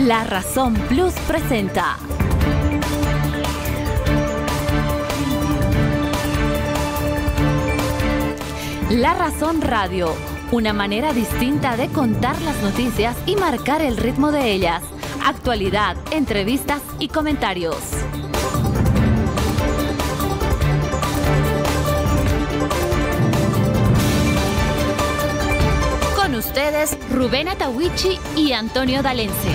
La Razón Plus presenta La Razón Radio, una manera distinta de contar las noticias y marcar el ritmo de ellas. Actualidad, entrevistas y comentarios. Con ustedes, Rubén Atahuichi y Antonio Dalense.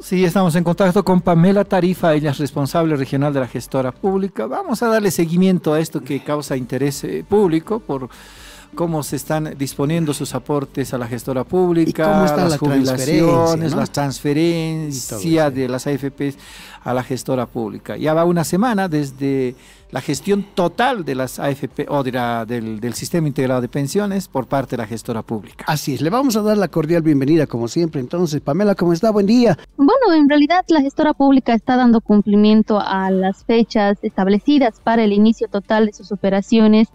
Sí, estamos en contacto con Pamela Tarifa, ella es responsable regional de la gestora pública. Vamos a darle seguimiento a esto que causa interés público por cómo se están disponiendo sus aportes a la gestora pública, cómo está las la jubilaciones, ¿no? Las transferencias de las AFPs a la gestora pública. Ya va una semana desde la gestión total de las AFP o del Sistema Integrado de Pensiones por parte de la gestora pública. Así es, le vamos a dar la cordial bienvenida como siempre. Entonces, Pamela, ¿cómo está? Buen día. Bueno, en realidad la gestora pública está dando cumplimiento a las fechas establecidas para el inicio total de sus operaciones.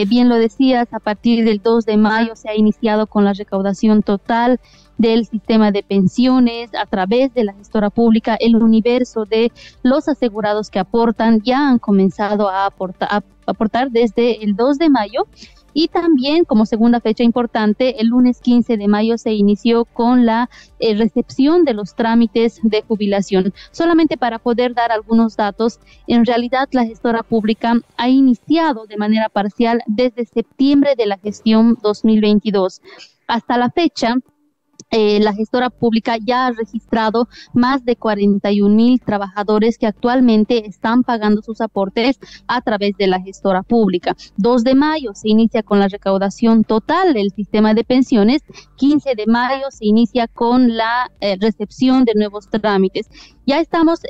Bien lo decías, a partir del 2 de mayo se ha iniciado con la recaudación total del sistema de pensiones a través de la gestora pública. El universo de los asegurados que aportan ya han comenzado a aportar desde el 2 de mayo. Y también, como segunda fecha importante, el lunes 15 de mayo se inició con la recepción de los trámites de jubilación. Solamente para poder dar algunos datos, en realidad la gestora pública ha iniciado de manera parcial desde septiembre de la gestión 2022. Hasta la fecha, la gestora pública ya ha registrado más de 41,000 trabajadores que actualmente están pagando sus aportes a través de la gestora pública. 2 de mayo se inicia con la recaudación total del sistema de pensiones. 15 de mayo se inicia con la recepción de nuevos trámites. Ya estamos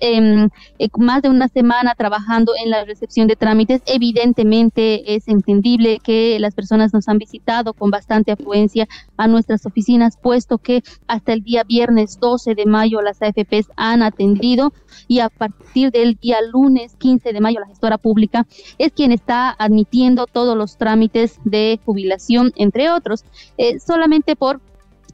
más de una semana trabajando en la recepción de trámites. Evidentemente es entendible que las personas nos han visitado con bastante afluencia a nuestras oficinas, puesto que hasta el día viernes 12 de mayo las AFPs han atendido y a partir del día lunes 15 de mayo la gestora pública es quien está admitiendo todos los trámites de jubilación, entre otros. Solamente por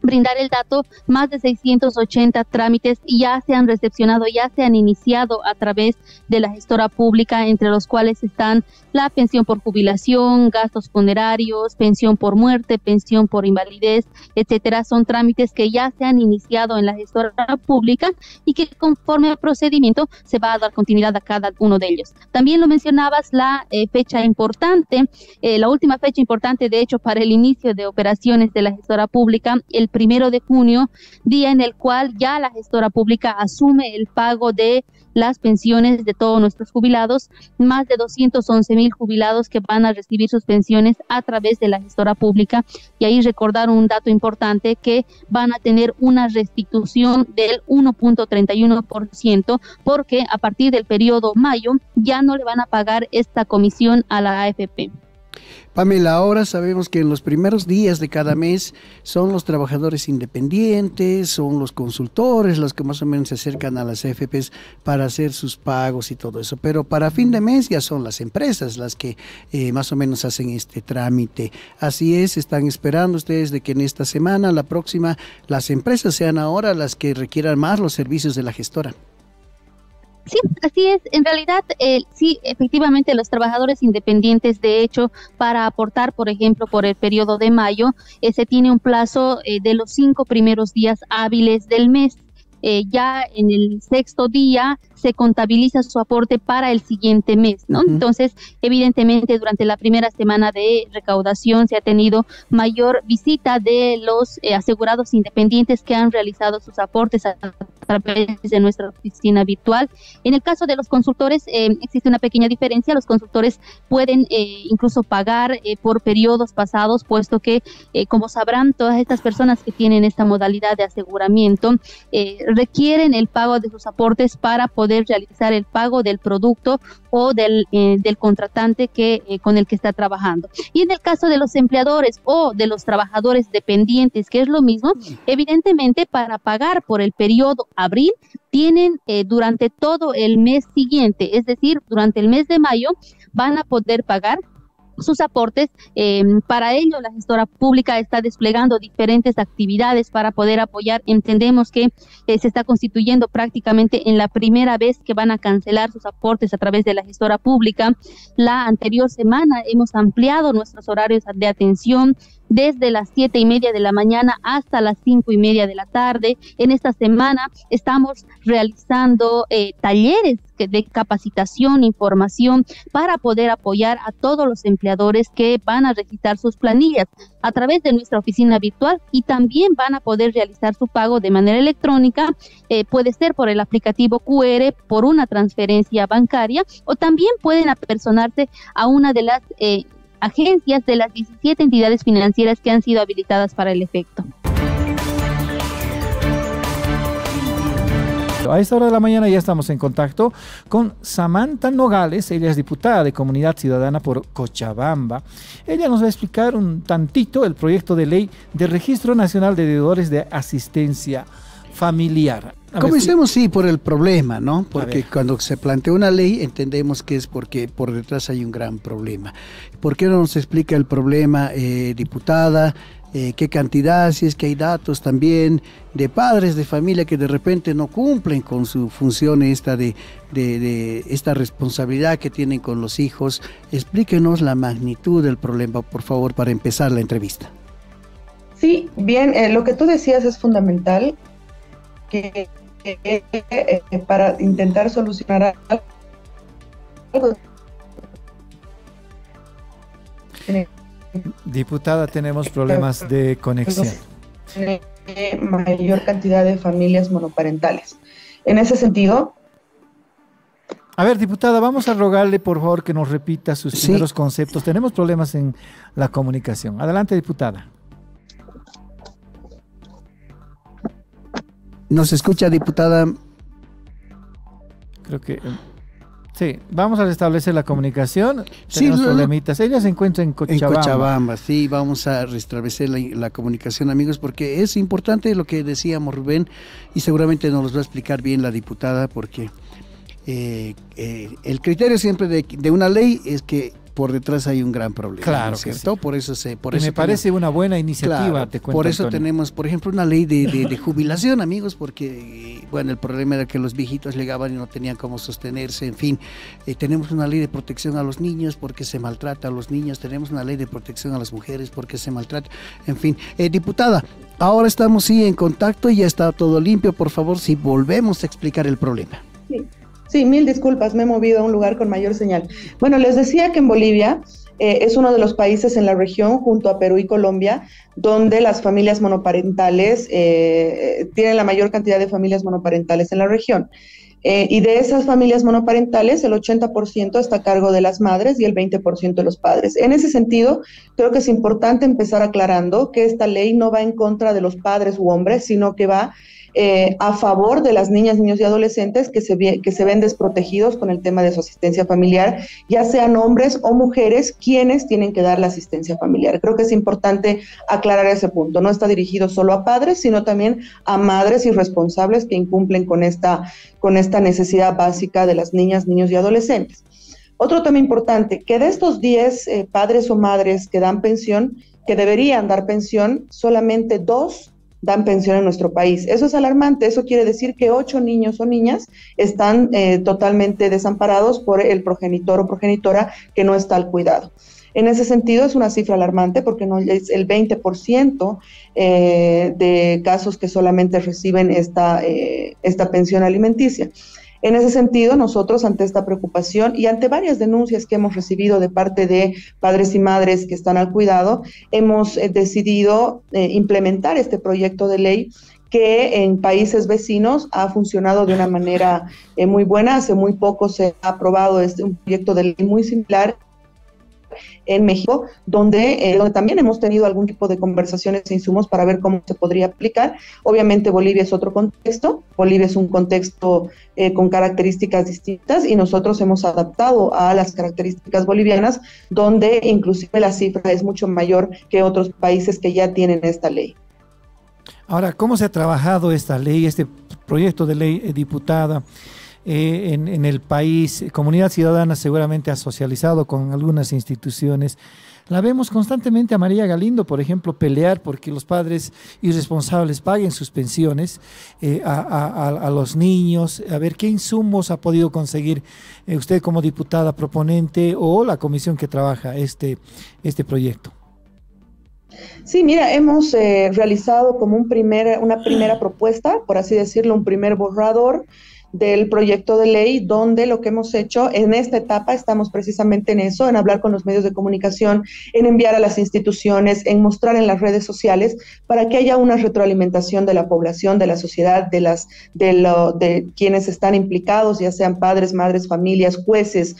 brindar el dato, más de 680 trámites ya se han recepcionado, ya se han iniciado a través de la gestora pública, entre los cuales están la pensión por jubilación, gastos funerarios, pensión por muerte, pensión por invalidez, etcétera. Son trámites que ya se han iniciado en la gestora pública y que conforme al procedimiento se va a dar continuidad a cada uno de ellos. También lo mencionabas, la fecha importante, la última fecha importante de hecho para el inicio de operaciones de la gestora pública, el 1 de junio, día en el cual ya la gestora pública asume el pago de las pensiones de todos nuestros jubilados, más de 211,000 jubilados que van a recibir sus pensiones a través de la gestora pública. Y ahí recordar un dato importante, que van a tener una restitución del 1.31%, porque a partir del periodo mayo ya no le van a pagar esta comisión a la AFP. Pamela, ahora sabemos que en los primeros días de cada mes son los trabajadores independientes, son los consultores los que más o menos se acercan a las AFPs para hacer sus pagos y todo eso, pero para fin de mes ya son las empresas las que más o menos hacen este trámite. Así es, están esperando ustedes de que en esta semana, la próxima, las empresas sean ahora las que requieran más los servicios de la gestora. Sí, así es. En realidad, sí, efectivamente, los trabajadores independientes, de hecho, para aportar, por ejemplo, por el periodo de mayo, se tiene un plazo de los 5 primeros días hábiles del mes. Ya en el 6º día se contabiliza su aporte para el siguiente mes, ¿no? Entonces, evidentemente, durante la primera semana de recaudación se ha tenido mayor visita de los asegurados independientes que han realizado sus aportes a través de nuestra oficina virtual. En el caso de los consultores, existe una pequeña diferencia. Los consultores pueden incluso pagar por periodos pasados, puesto que, como sabrán, todas estas personas que tienen esta modalidad de aseguramiento requieren el pago de sus aportes para poder realizar el pago del producto o del contratante con el que está trabajando. Y en el caso de los empleadores o de los trabajadores dependientes, que es lo mismo, evidentemente para pagar por el periodo abril, tienen durante todo el mes siguiente, es decir, durante el mes de mayo, van a poder pagar sus aportes. Para ello, la gestora pública está desplegando diferentes actividades para poder apoyar. Entendemos que se está constituyendo prácticamente en la primera vez que van a cancelar sus aportes a través de la gestora pública. La anterior semana hemos ampliado nuestros horarios de atención desde las 7:30 de la mañana hasta las 5:30 de la tarde. En esta semana estamos realizando talleres de capacitación, información para poder apoyar a todos los empleadores que van a registrar sus planillas a través de nuestra oficina virtual, y también van a poder realizar su pago de manera electrónica. Puede ser por el aplicativo QR, por una transferencia bancaria, o también pueden apersonarse a una de las agencias de las 17 entidades financieras que han sido habilitadas para el efecto. A esta hora de la mañana ya estamos en contacto con Samantha Nogales. Ella es diputada de Comunidad Ciudadana por Cochabamba. Ella nos va a explicar un tantito el proyecto de ley de Registro Nacional de Deudores de Asistencia Familiar. Comencemos, sí, por el problema, ¿no? Porque cuando se plantea una ley entendemos que es porque por detrás hay un gran problema. ¿Por qué no nos explica el problema, diputada? ¿Qué cantidad? Si es que hay datos también de padres de familia que de repente no cumplen con su función esta de esta responsabilidad que tienen con los hijos. Explíquenos la magnitud del problema, por favor, para empezar la entrevista. Sí, bien, lo que tú decías es fundamental, que para intentar solucionar algo. Diputada, tenemos problemas de conexión. Mayor cantidad de familias monoparentales. En ese sentido... A ver, diputada, vamos a rogarle, por favor, que nos repita sus primeros conceptos. Tenemos problemas en la comunicación. Adelante, diputada. ¿Nos escucha, diputada? Creo que... Sí, vamos a restablecer la comunicación. Sí, tenemos problemitas. Ella se encuentra en Cochabamba. En Cochabamba, sí, vamos a restablecer la comunicación, amigos, porque es importante lo que decíamos, Rubén, y seguramente nos lo va a explicar bien la diputada, porque el criterio siempre de una ley es que por detrás hay un gran problema. Claro, ¿no es cierto? Sí. Por eso me parece una buena iniciativa. Claro, te cuento, por eso Antonio. tenemos, por ejemplo, una ley de jubilación, amigos, porque, bueno, el problema era que los viejitos llegaban y no tenían cómo sostenerse, en fin. Tenemos una ley de protección a los niños porque se maltrata a los niños, tenemos una ley de protección a las mujeres porque se maltrata, en fin. Diputada, ahora estamos en contacto y ya está todo limpio. Por favor, si volvemos a explicar el problema. Sí, mil disculpas, me he movido a un lugar con mayor señal. Bueno, les decía que en Bolivia es uno de los países en la región, junto a Perú y Colombia, donde las familias monoparentales tienen la mayor cantidad de familias monoparentales en la región. Y de esas familias monoparentales, el 80% está a cargo de las madres y el 20% de los padres. En ese sentido, creo que es importante empezar aclarando que esta ley no va en contra de los padres u hombres, sino que va a favor de las niñas, niños y adolescentes que se ven desprotegidos con el tema de su asistencia familiar, ya sean hombres o mujeres quienes tienen que dar la asistencia familiar. Creo que es importante aclarar ese punto. No está dirigido solo a padres, sino también a madres irresponsables que incumplen con esta necesidad básica de las niñas, niños y adolescentes. Otro tema importante, que de estos 10 padres o madres que dan pensión, que deberían dar pensión, solamente 2 dan pensión en nuestro país. Eso es alarmante. Eso quiere decir que 8 niños o niñas están totalmente desamparados por el progenitor o progenitora que no está al cuidado. En ese sentido es una cifra alarmante porque no es el 20% de casos que solamente reciben esta pensión alimenticia. En ese sentido, nosotros ante esta preocupación y ante varias denuncias que hemos recibido de parte de padres y madres que están al cuidado, hemos decidido implementar este proyecto de ley que en países vecinos ha funcionado de una manera muy buena. Hace muy poco se ha aprobado un proyecto de ley muy similar en México, donde también hemos tenido algún tipo de conversaciones e insumos para ver cómo se podría aplicar. Obviamente Bolivia es otro contexto, Bolivia es un contexto con características distintas y nosotros hemos adaptado a las características bolivianas, donde inclusive la cifra es mucho mayor que otros países que ya tienen esta ley. Ahora, ¿cómo se ha trabajado esta ley, este proyecto de ley, diputada? en el país. Comunidad Ciudadana seguramente ha socializado con algunas instituciones. La vemos constantemente a María Galindo, por ejemplo, pelear porque los padres irresponsables paguen sus pensiones a los niños. A ver, ¿qué insumos ha podido conseguir usted como diputada proponente o la comisión que trabaja este proyecto? Sí, mira, hemos realizado como una primera propuesta, por así decirlo, un primer borrador del proyecto de ley, donde lo que hemos hecho en esta etapa estamos precisamente en eso, en hablar con los medios de comunicación, en enviar a las instituciones, en mostrar en las redes sociales, para que haya una retroalimentación de la población, de la sociedad, de quienes están implicados, ya sean padres, madres, familias, jueces,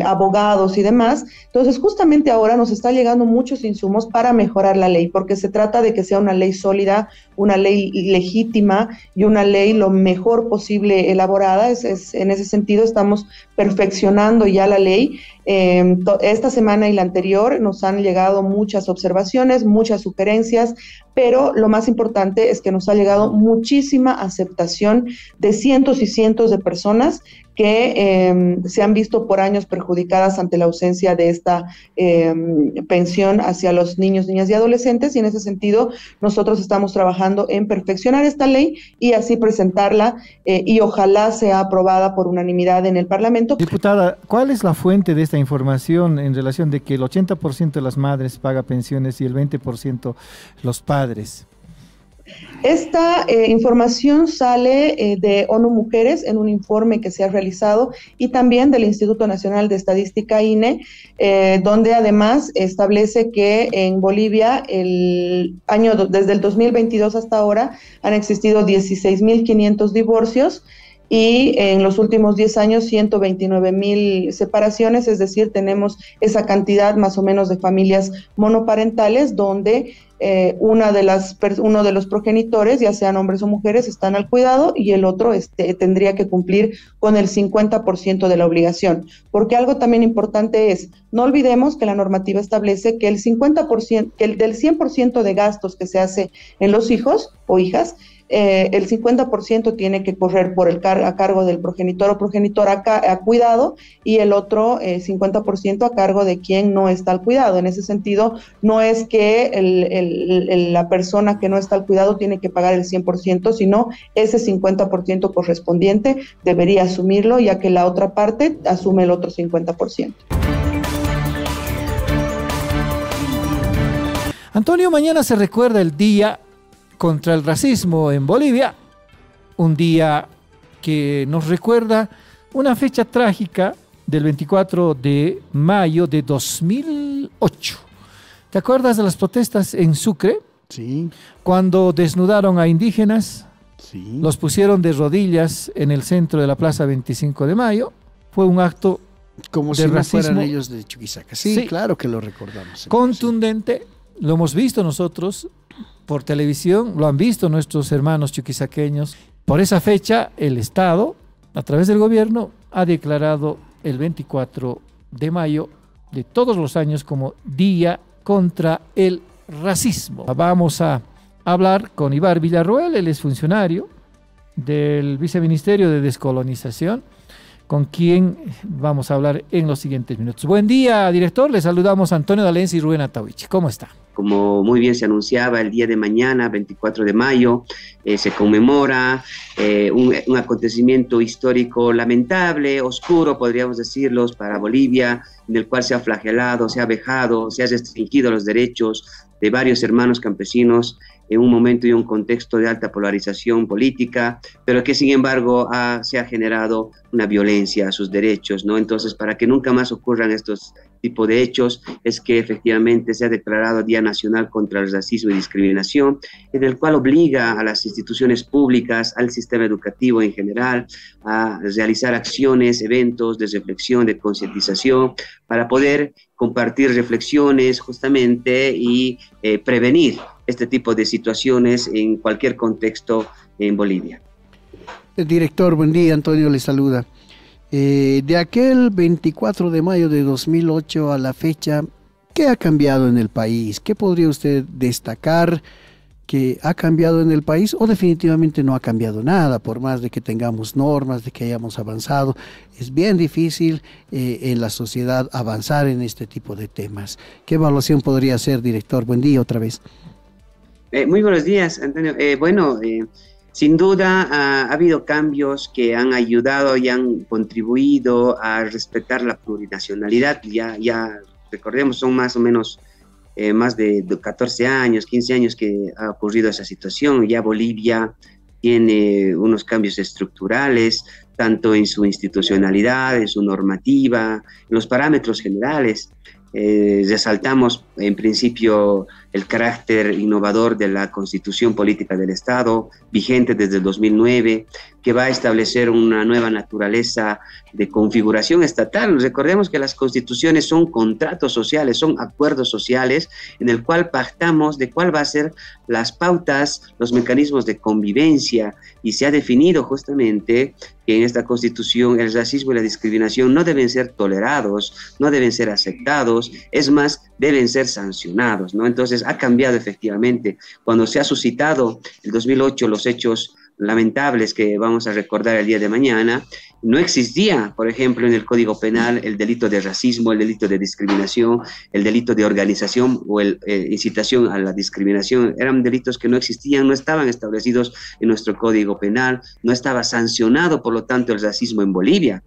abogados y demás. Entonces, justamente ahora nos está llegando muchos insumos para mejorar la ley, porque se trata de que sea una ley sólida, una ley legítima y una ley lo mejor posible elaborada. En ese sentido estamos perfeccionando ya la ley. Esta semana y la anterior nos han llegado muchas observaciones, muchas sugerencias, pero lo más importante es que nos ha llegado muchísima aceptación de cientos y cientos de personas que se han visto por años perjudicadas ante la ausencia de esta pensión hacia los niños, niñas y adolescentes, y en ese sentido nosotros estamos trabajando en perfeccionar esta ley y así presentarla y ojalá sea aprobada por unanimidad en el Parlamento. Diputada, ¿cuál es la fuente de esta información en relación de que el 80% de las madres paga pensiones y el 20% los padres? Esta información sale de ONU Mujeres en un informe que se ha realizado y también del Instituto Nacional de Estadística, INE, donde además establece que en Bolivia desde el 2022 hasta ahora han existido 16.500 divorcios y en los últimos 10 años 129.000 separaciones, es decir, tenemos esa cantidad más o menos de familias monoparentales donde uno de los progenitores, ya sean hombres o mujeres, están al cuidado y el otro tendría que cumplir con el 50% de la obligación. Porque algo también importante es, no olvidemos que la normativa establece que del 100% de gastos que se hace en los hijos o hijas, el 50% tiene que correr a cargo del progenitor o progenitora a cuidado y el otro 50% a cargo de quien no está al cuidado. En ese sentido, no es que la persona que no está al cuidado tiene que pagar el 100%, sino ese 50% correspondiente debería asumirlo, ya que la otra parte asume el otro 50%. Antonio, mañana se recuerda el Día contra el Racismo en Bolivia, un día que nos recuerda una fecha trágica del 24 de mayo de 2008. ¿Te acuerdas de las protestas en Sucre? Sí. Cuando desnudaron a indígenas, sí, los pusieron de rodillas en el centro de la Plaza 25 de Mayo. Fue un acto como de si racismo, no fueran ellos de Chuquisaca. Sí, sí, claro que lo recordamos. Contundente, lo hemos visto nosotros por televisión, lo han visto nuestros hermanos chuquisaqueños. Por esa fecha, el Estado, a través del gobierno, ha declarado el 24 de mayo de todos los años como Día contra el Racismo. Vamos a hablar con Ibar Villarroel, él es funcionario del Viceministerio de Descolonización, con quien vamos a hablar en los siguientes minutos. Buen día, director. Le saludamos a Antonio D'Alencia y Rubén Atawich. ¿Cómo está? Como muy bien se anunciaba, el día de mañana, 24 de mayo, se conmemora un acontecimiento histórico lamentable, oscuro, podríamos decirlo, para Bolivia, en el cual se ha flagelado, se ha vejado, se ha restringido los derechos de varios hermanos campesinos en un momento y un contexto de alta polarización política, pero que sin embargo se ha generado una violencia a sus derechos, ¿no? Entonces, para que nunca más ocurran estos tipos de hechos, es que efectivamente se ha declarado Día Nacional contra el Racismo y Discriminación, en el cual obliga a las instituciones públicas, al sistema educativo en general, a realizar acciones, eventos de reflexión, de concientización, para poder compartir reflexiones justamente y prevenir este tipo de situaciones en cualquier contexto en Bolivia. El director, buen día, Antonio le saluda. De aquel 24 de mayo de 2008 a la fecha, ¿qué ha cambiado en el país? ¿Qué podría usted destacar que ha cambiado en el país o definitivamente no ha cambiado nada, por más de que tengamos normas, de que hayamos avanzado. Es bien difícil en la sociedad avanzar en este tipo de temas. ¿Qué evaluación podría hacer, director? Buen día otra vez. Muy buenos días, Antonio. Sin duda ha habido cambios que han ayudado y han contribuido a respetar la plurinacionalidad. Ya recordemos, son más o menos más de 14 años, 15 años que ha ocurrido esa situación. Ya Bolivia tiene unos cambios estructurales, tanto en su institucionalidad, en su normativa, en los parámetros generales. Resaltamos en principio el carácter innovador de la Constitución Política del Estado, vigente desde el 2009, que va a establecer una nueva naturaleza de configuración estatal. Recordemos que las constituciones son contratos sociales, son acuerdos sociales en el cual pactamos de cuál va a ser las pautas, los mecanismos de convivencia, y se ha definido justamente que en esta Constitución el racismo y la discriminación no deben ser tolerados, no deben ser aceptados, es más, deben ser sancionados, ¿no? Entonces ha cambiado efectivamente. Cuando se ha suscitado el 2008 los hechos lamentables que vamos a recordar el día de mañana, no existía, por ejemplo, en el Código Penal el delito de racismo, el delito de discriminación, el delito de organización o incitación a la discriminación. Eran delitos que no existían, no estaban establecidos en nuestro Código Penal, no estaba sancionado, por lo tanto, el racismo en Bolivia.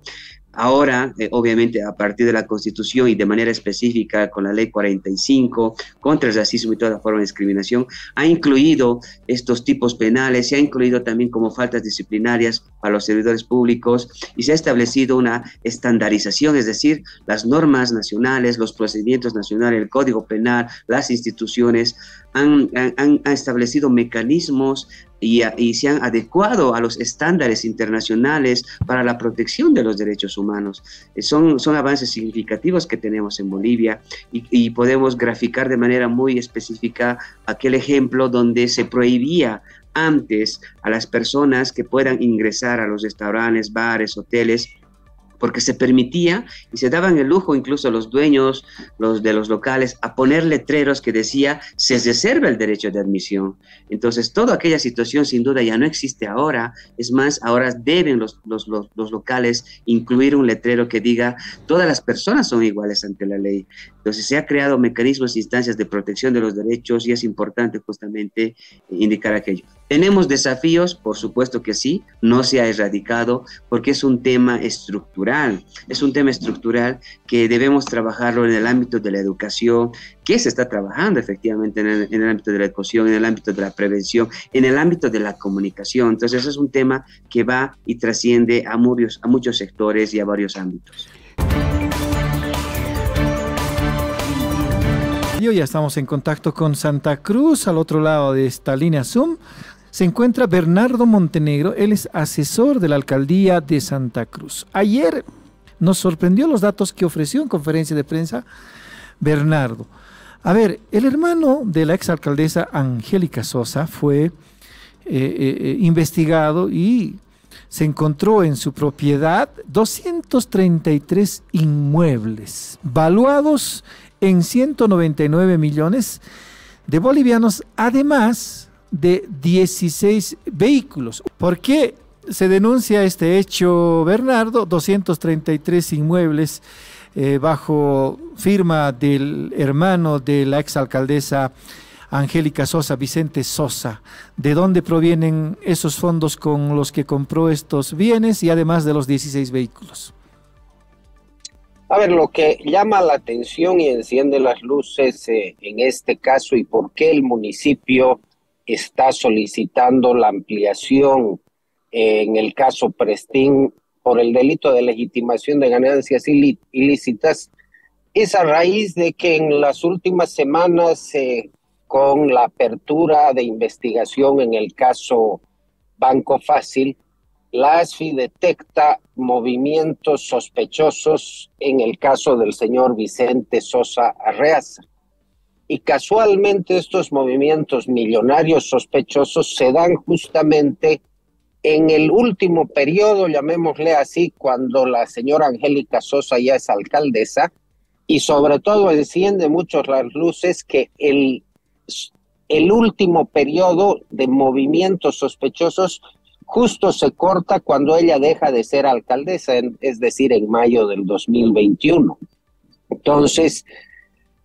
Ahora, obviamente, a partir de la Constitución y de manera específica con la Ley 45 contra el racismo y toda forma de discriminación, ha incluido estos tipos penales, se ha incluido también como faltas disciplinarias para los servidores públicos y se ha establecido una estandarización, es decir, las normas nacionales, los procedimientos nacionales, el Código Penal, las instituciones han establecido mecanismos y se han adecuado a los estándares internacionales para la protección de los derechos humanos. Son avances significativos que tenemos en Bolivia y podemos graficar de manera muy específica aquel ejemplo donde se prohibía antes a las personas que puedan ingresar a los restaurantes, bares, hoteles, porque se permitía y se daban el lujo incluso los dueños de los locales a poner letreros que decía se reserva el derecho de admisión. Entonces toda aquella situación sin duda ya no existe ahora, es más, ahora deben los locales incluir un letrero que diga todas las personas son iguales ante la ley. Entonces se ha creado mecanismos e instancias de protección de los derechos y es importante justamente indicar aquello. ¿Tenemos desafíos? Por supuesto que sí, no se ha erradicado porque es un tema estructural que debemos trabajarlo en el ámbito de la educación, que se está trabajando efectivamente en el ámbito de la educación, en el ámbito de la prevención, en el ámbito de la comunicación. Entonces es un tema que va y trasciende a muchos sectores y a varios ámbitos. Ya estamos en contacto con Santa Cruz, al otro lado de esta línea Zoom. Se encuentra Bernardo Montenegro, él es asesor de la alcaldía de Santa Cruz. Ayer nos sorprendió los datos que ofreció en conferencia de prensa Bernardo. A ver, el hermano de la exalcaldesa Angélica Sosa fue investigado y se encontró en su propiedad 233 inmuebles valuados en 199 millones de bolivianos, además de 16 vehículos. ¿Por qué se denuncia este hecho, Bernardo? 233 inmuebles bajo firma del hermano de la exalcaldesa Angélica Sosa, Vicente Sosa. ¿De dónde provienen esos fondos con los que compró estos bienes y además de los 16 vehículos? A ver, lo que llama la atención y enciende las luces en este caso y por qué el municipio está solicitando la ampliación en el caso Prestín por el delito de legitimación de ganancias ilícitas, es a raíz de que en las últimas semanas, con la apertura de investigación en el caso Banco Fácil, la ASFI detecta movimientos sospechosos en el caso del señor Vicente Sosa Arreaza. Y casualmente estos movimientos millonarios sospechosos se dan justamente en el último periodo, llamémosle así, cuando la señora Angélica Sosa ya es alcaldesa, y sobre todo enciende mucho las luces que el último periodo de movimientos sospechosos justo se corta cuando ella deja de ser alcaldesa, es decir, en mayo del 2021. Entonces,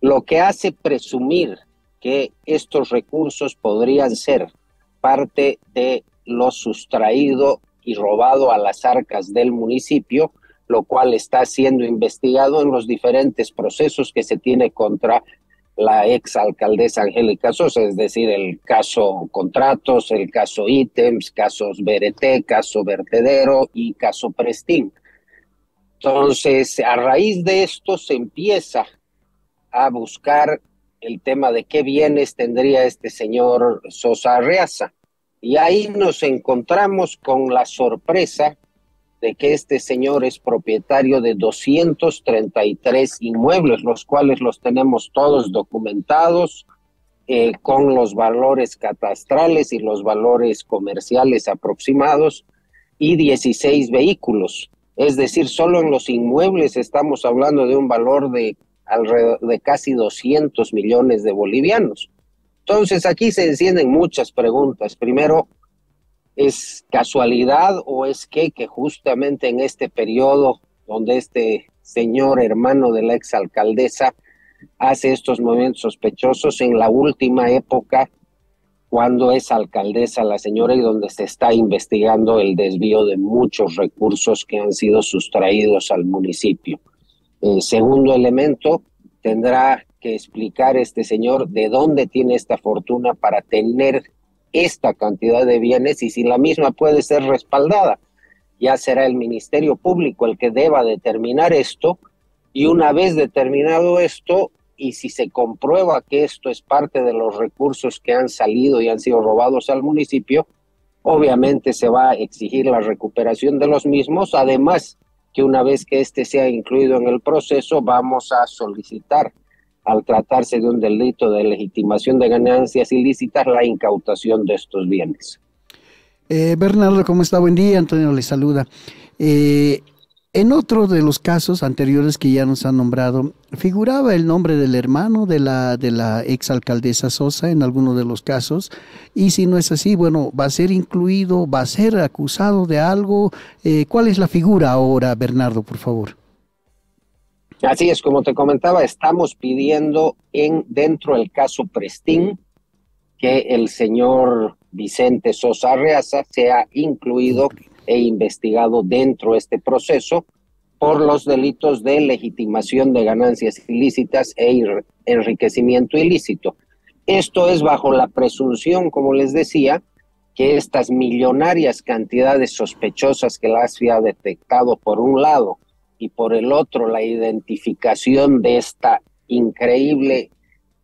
lo que hace presumir que estos recursos podrían ser parte de lo sustraído y robado a las arcas del municipio, lo cual está siendo investigado en los diferentes procesos que se tiene contra la exalcaldesa Angélica Sosa, es decir, el caso contratos, el caso ítems, casos BRT, caso vertedero y caso Prestín. Entonces, a raíz de esto se empieza a buscar el tema de qué bienes tendría este señor Sosa Arreaza. Y ahí nos encontramos con la sorpresa de que este señor es propietario de 233 inmuebles, los cuales los tenemos todos documentados, con los valores catastrales y los valores comerciales aproximados, y 16 vehículos. Es decir, solo en los inmuebles estamos hablando de un valor de alrededor de casi 200 millones de bolivianos. Entonces aquí se encienden muchas preguntas. Primero, ¿es casualidad o es que justamente en este periodo donde este señor hermano de la exalcaldesa hace estos movimientos sospechosos en la última época cuando es alcaldesa la señora y donde se está investigando el desvío de muchos recursos que han sido sustraídos al municipio? Segundo elemento, tendrá que explicar este señor de dónde tiene esta fortuna para tener esta cantidad de bienes y si la misma puede ser respaldada. Ya será el Ministerio Público el que deba determinar esto, y una vez determinado esto, y si se comprueba que esto es parte de los recursos que han salido y han sido robados al municipio, obviamente se va a exigir la recuperación de los mismos, además que una vez que este sea incluido en el proceso, vamos a solicitar, al tratarse de un delito de legitimación de ganancias ilícitas, la incautación de estos bienes. Bernardo, ¿cómo está? Buen día, Antonio le saluda. En otro de los casos anteriores que ya nos han nombrado, figuraba el nombre del hermano de la exalcaldesa Sosa en alguno de los casos, y si no es así, bueno, ¿va a ser incluido, va a ser acusado de algo? ¿Cuál es la figura ahora, Bernardo, por favor? Así es, como te comentaba, estamos pidiendo dentro del caso Prestín que el señor Vicente Sosa Arreaza sea incluido e investigado dentro de este proceso por los delitos de legitimación de ganancias ilícitas e enriquecimiento ilícito. Esto es bajo la presunción, como les decía, que estas millonarias cantidades sospechosas que la ASFI ha detectado por un lado y por el otro la identificación de esta increíble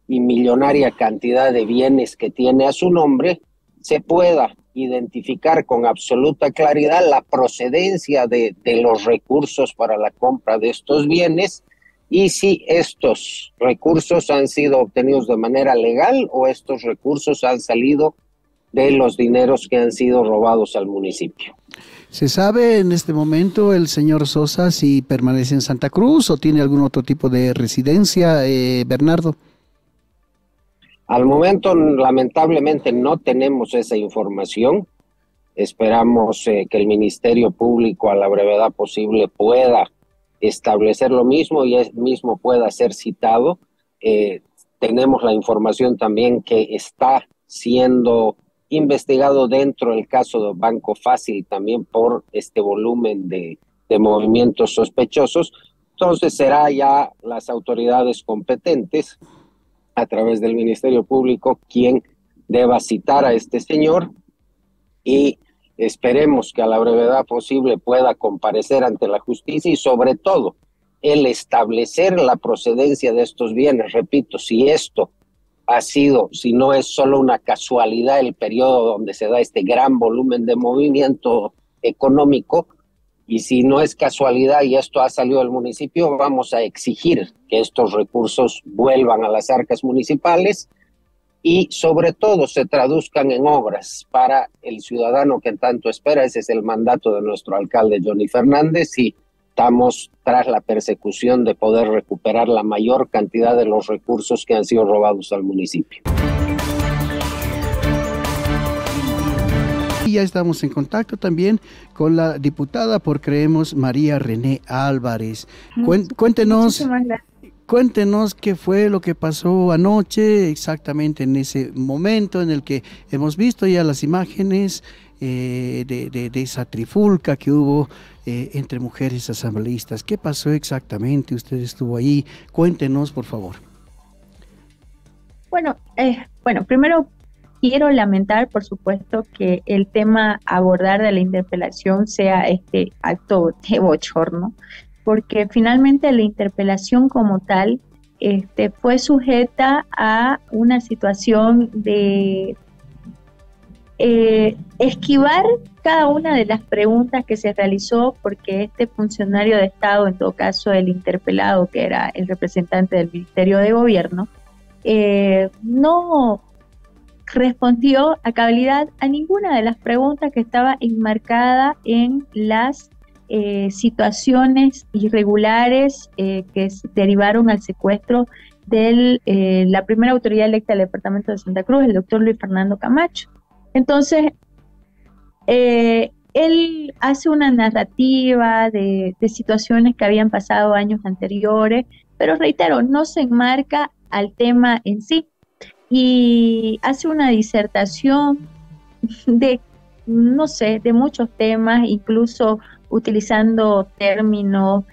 y millonaria cantidad de bienes que tiene a su nombre, se pueda identificar con absoluta claridad la procedencia de los recursos para la compra de estos bienes y si estos recursos han sido obtenidos de manera legal o estos recursos han salido de los dineros que han sido robados al municipio. ¿Se sabe en este momento el señor Sosa si permanece en Santa Cruz o tiene algún otro tipo de residencia, Bernardo? Al momento, lamentablemente, no tenemos esa información. Esperamos que el Ministerio Público a la brevedad posible pueda establecer lo mismo y él mismo pueda ser citado. Tenemos la información también que está siendo investigado dentro del caso de Banco Fácil también por este volumen de movimientos sospechosos. Entonces será ya las autoridades competentes a través del Ministerio Público quien deba citar a este señor y esperemos que a la brevedad posible pueda comparecer ante la justicia y sobre todo el establecer la procedencia de estos bienes. Repito, si esto ha sido, si no es solo una casualidad el periodo donde se da este gran volumen de movimiento económico, y si no es casualidad y esto ha salido del municipio, vamos a exigir que estos recursos vuelvan a las arcas municipales y sobre todo se traduzcan en obras para el ciudadano que tanto espera. Ese es el mandato de nuestro alcalde Johnny Fernández y estamos tras la persecución de poder recuperar la mayor cantidad de los recursos que han sido robados al municipio. y ya estamos en contacto también con la diputada por Creemos, María René Álvarez. Cuéntenos qué fue lo que pasó anoche, exactamente en ese momento en el que hemos visto ya las imágenes de esa trifulca que hubo entre mujeres asambleístas. ¿Qué pasó exactamente? Usted estuvo ahí. Cuéntenos, por favor. Bueno, primero quiero lamentar, por supuesto, que el tema a abordar de la interpelación sea este acto de bochorno, porque finalmente la interpelación como tal fue sujeta a una situación de esquivar cada una de las preguntas que se realizó, porque este funcionario de Estado, en todo caso el interpelado, que era el representante del Ministerio de Gobierno, no respondió a cabalidad a ninguna de las preguntas que estaba enmarcada en las situaciones irregulares que derivaron al secuestro de la primera autoridad electa del departamento de Santa Cruz, el doctor Luis Fernando Camacho. Entonces, él hace una narrativa de situaciones que habían pasado años anteriores, pero reitero, no se enmarca al tema en sí, y hace una disertación de muchos temas, incluso utilizando términos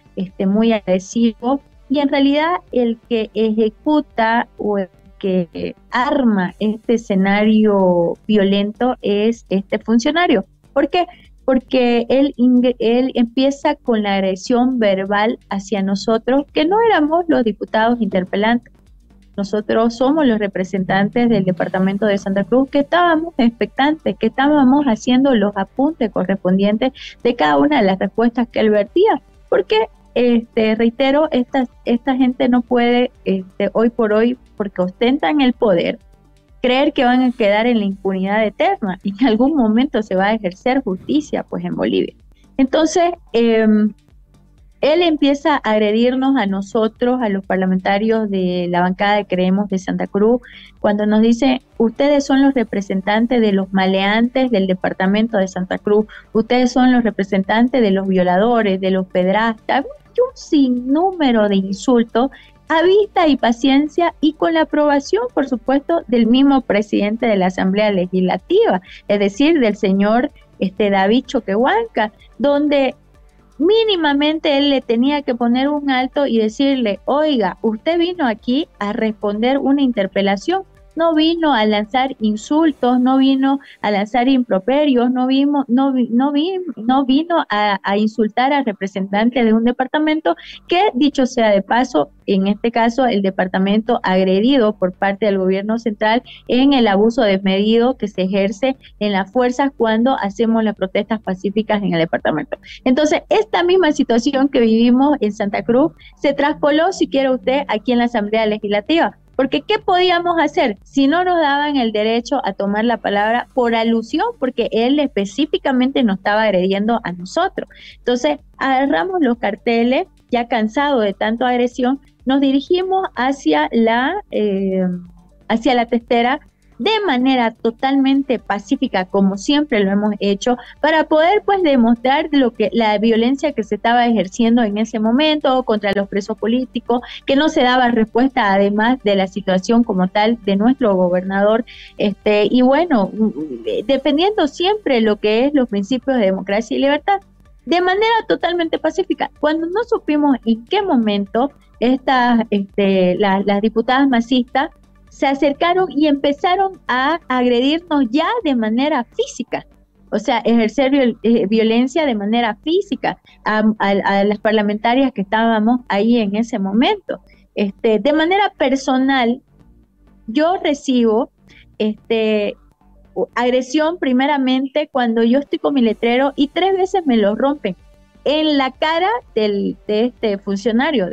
muy agresivos, y en realidad el que ejecuta o el que arma este escenario violento es este funcionario. ¿Por qué? Porque él empieza con la agresión verbal hacia nosotros, que no éramos los diputados interpelantes. Nosotros somos los representantes del departamento de Santa Cruz que estábamos expectantes, que estábamos haciendo los apuntes correspondientes de cada una de las respuestas que él vertía. Porque, reitero, esta gente no puede, hoy por hoy, porque ostentan el poder, creer que van a quedar en la impunidad eterna. Y en algún momento se va a ejercer justicia, pues, en Bolivia. Entonces, él empieza a agredirnos a nosotros, a los parlamentarios de la bancada de Creemos de Santa Cruz, cuando nos dice: ustedes son los representantes de los maleantes del departamento de Santa Cruz, ustedes son los representantes de los violadores, de los pedrastas, un sinnúmero de insultos a vista y paciencia, y con la aprobación, por supuesto, del mismo presidente de la Asamblea Legislativa, es decir, del señor David Choquehuanca, donde mínimamente él le tenía que poner un alto y decirle: oiga, usted vino aquí a responder una interpelación, no vino a lanzar insultos, no vino a lanzar improperios, no vino a insultar al representante de un departamento que, dicho sea de paso, en este caso el departamento agredido por parte del gobierno central en el abuso desmedido que se ejerce en las fuerzas cuando hacemos las protestas pacíficas en el departamento. Entonces, esta misma situación que vivimos en Santa Cruz se traspoló, si quiere usted, aquí en la Asamblea Legislativa. Porque ¿qué podíamos hacer si no nos daban el derecho a tomar la palabra por alusión? Porque él específicamente nos estaba agrediendo a nosotros. Entonces, agarramos los carteles, ya cansados de tanta agresión, nos dirigimos hacia la testera de manera totalmente pacífica, como siempre lo hemos hecho, para poder pues demostrar la violencia que se estaba ejerciendo en ese momento contra los presos políticos, que no se daba respuesta además de la situación como tal de nuestro gobernador, y bueno, defendiendo siempre lo que es los principios de democracia y libertad, de manera totalmente pacífica. Cuando no supimos en qué momento las diputadas masistas se acercaron y empezaron a agredirnos ya de manera física, o sea, ejercer violencia de manera física a las parlamentarias que estábamos ahí en ese momento. De manera personal, yo recibo agresión primeramente cuando yo estoy con mi letrero y 3 veces me lo rompen en la cara de este funcionario,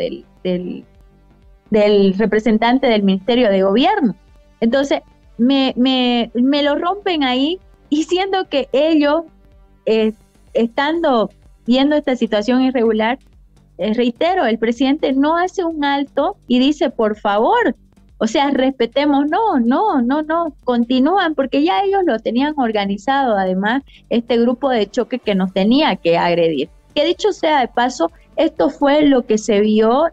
del representante del Ministerio de Gobierno. Entonces, me lo rompen ahí, y siendo que ellos, estando viendo esta situación irregular, reitero, el presidente no hace un alto y dice: por favor, O sea, respetemos, no, continúan, porque ya ellos lo tenían organizado, además, este grupo de choque que nos tenía que agredir. Que dicho sea de paso, esto fue lo que se vio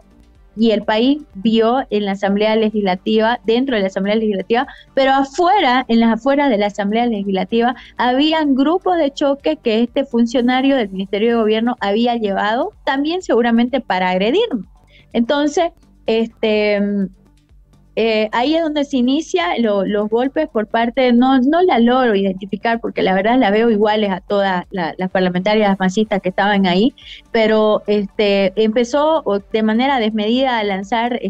y el país vio en la Asamblea Legislativa, dentro de la Asamblea Legislativa, pero afuera, en las afueras de la Asamblea Legislativa, habían grupos de choque que este funcionario del Ministerio de Gobierno había llevado, también seguramente para agredirnos. Entonces, ahí es donde se inicia los golpes por parte, no la logro identificar porque la verdad la veo iguales a todas las parlamentarias masistas que estaban ahí, pero empezó de manera desmedida a lanzar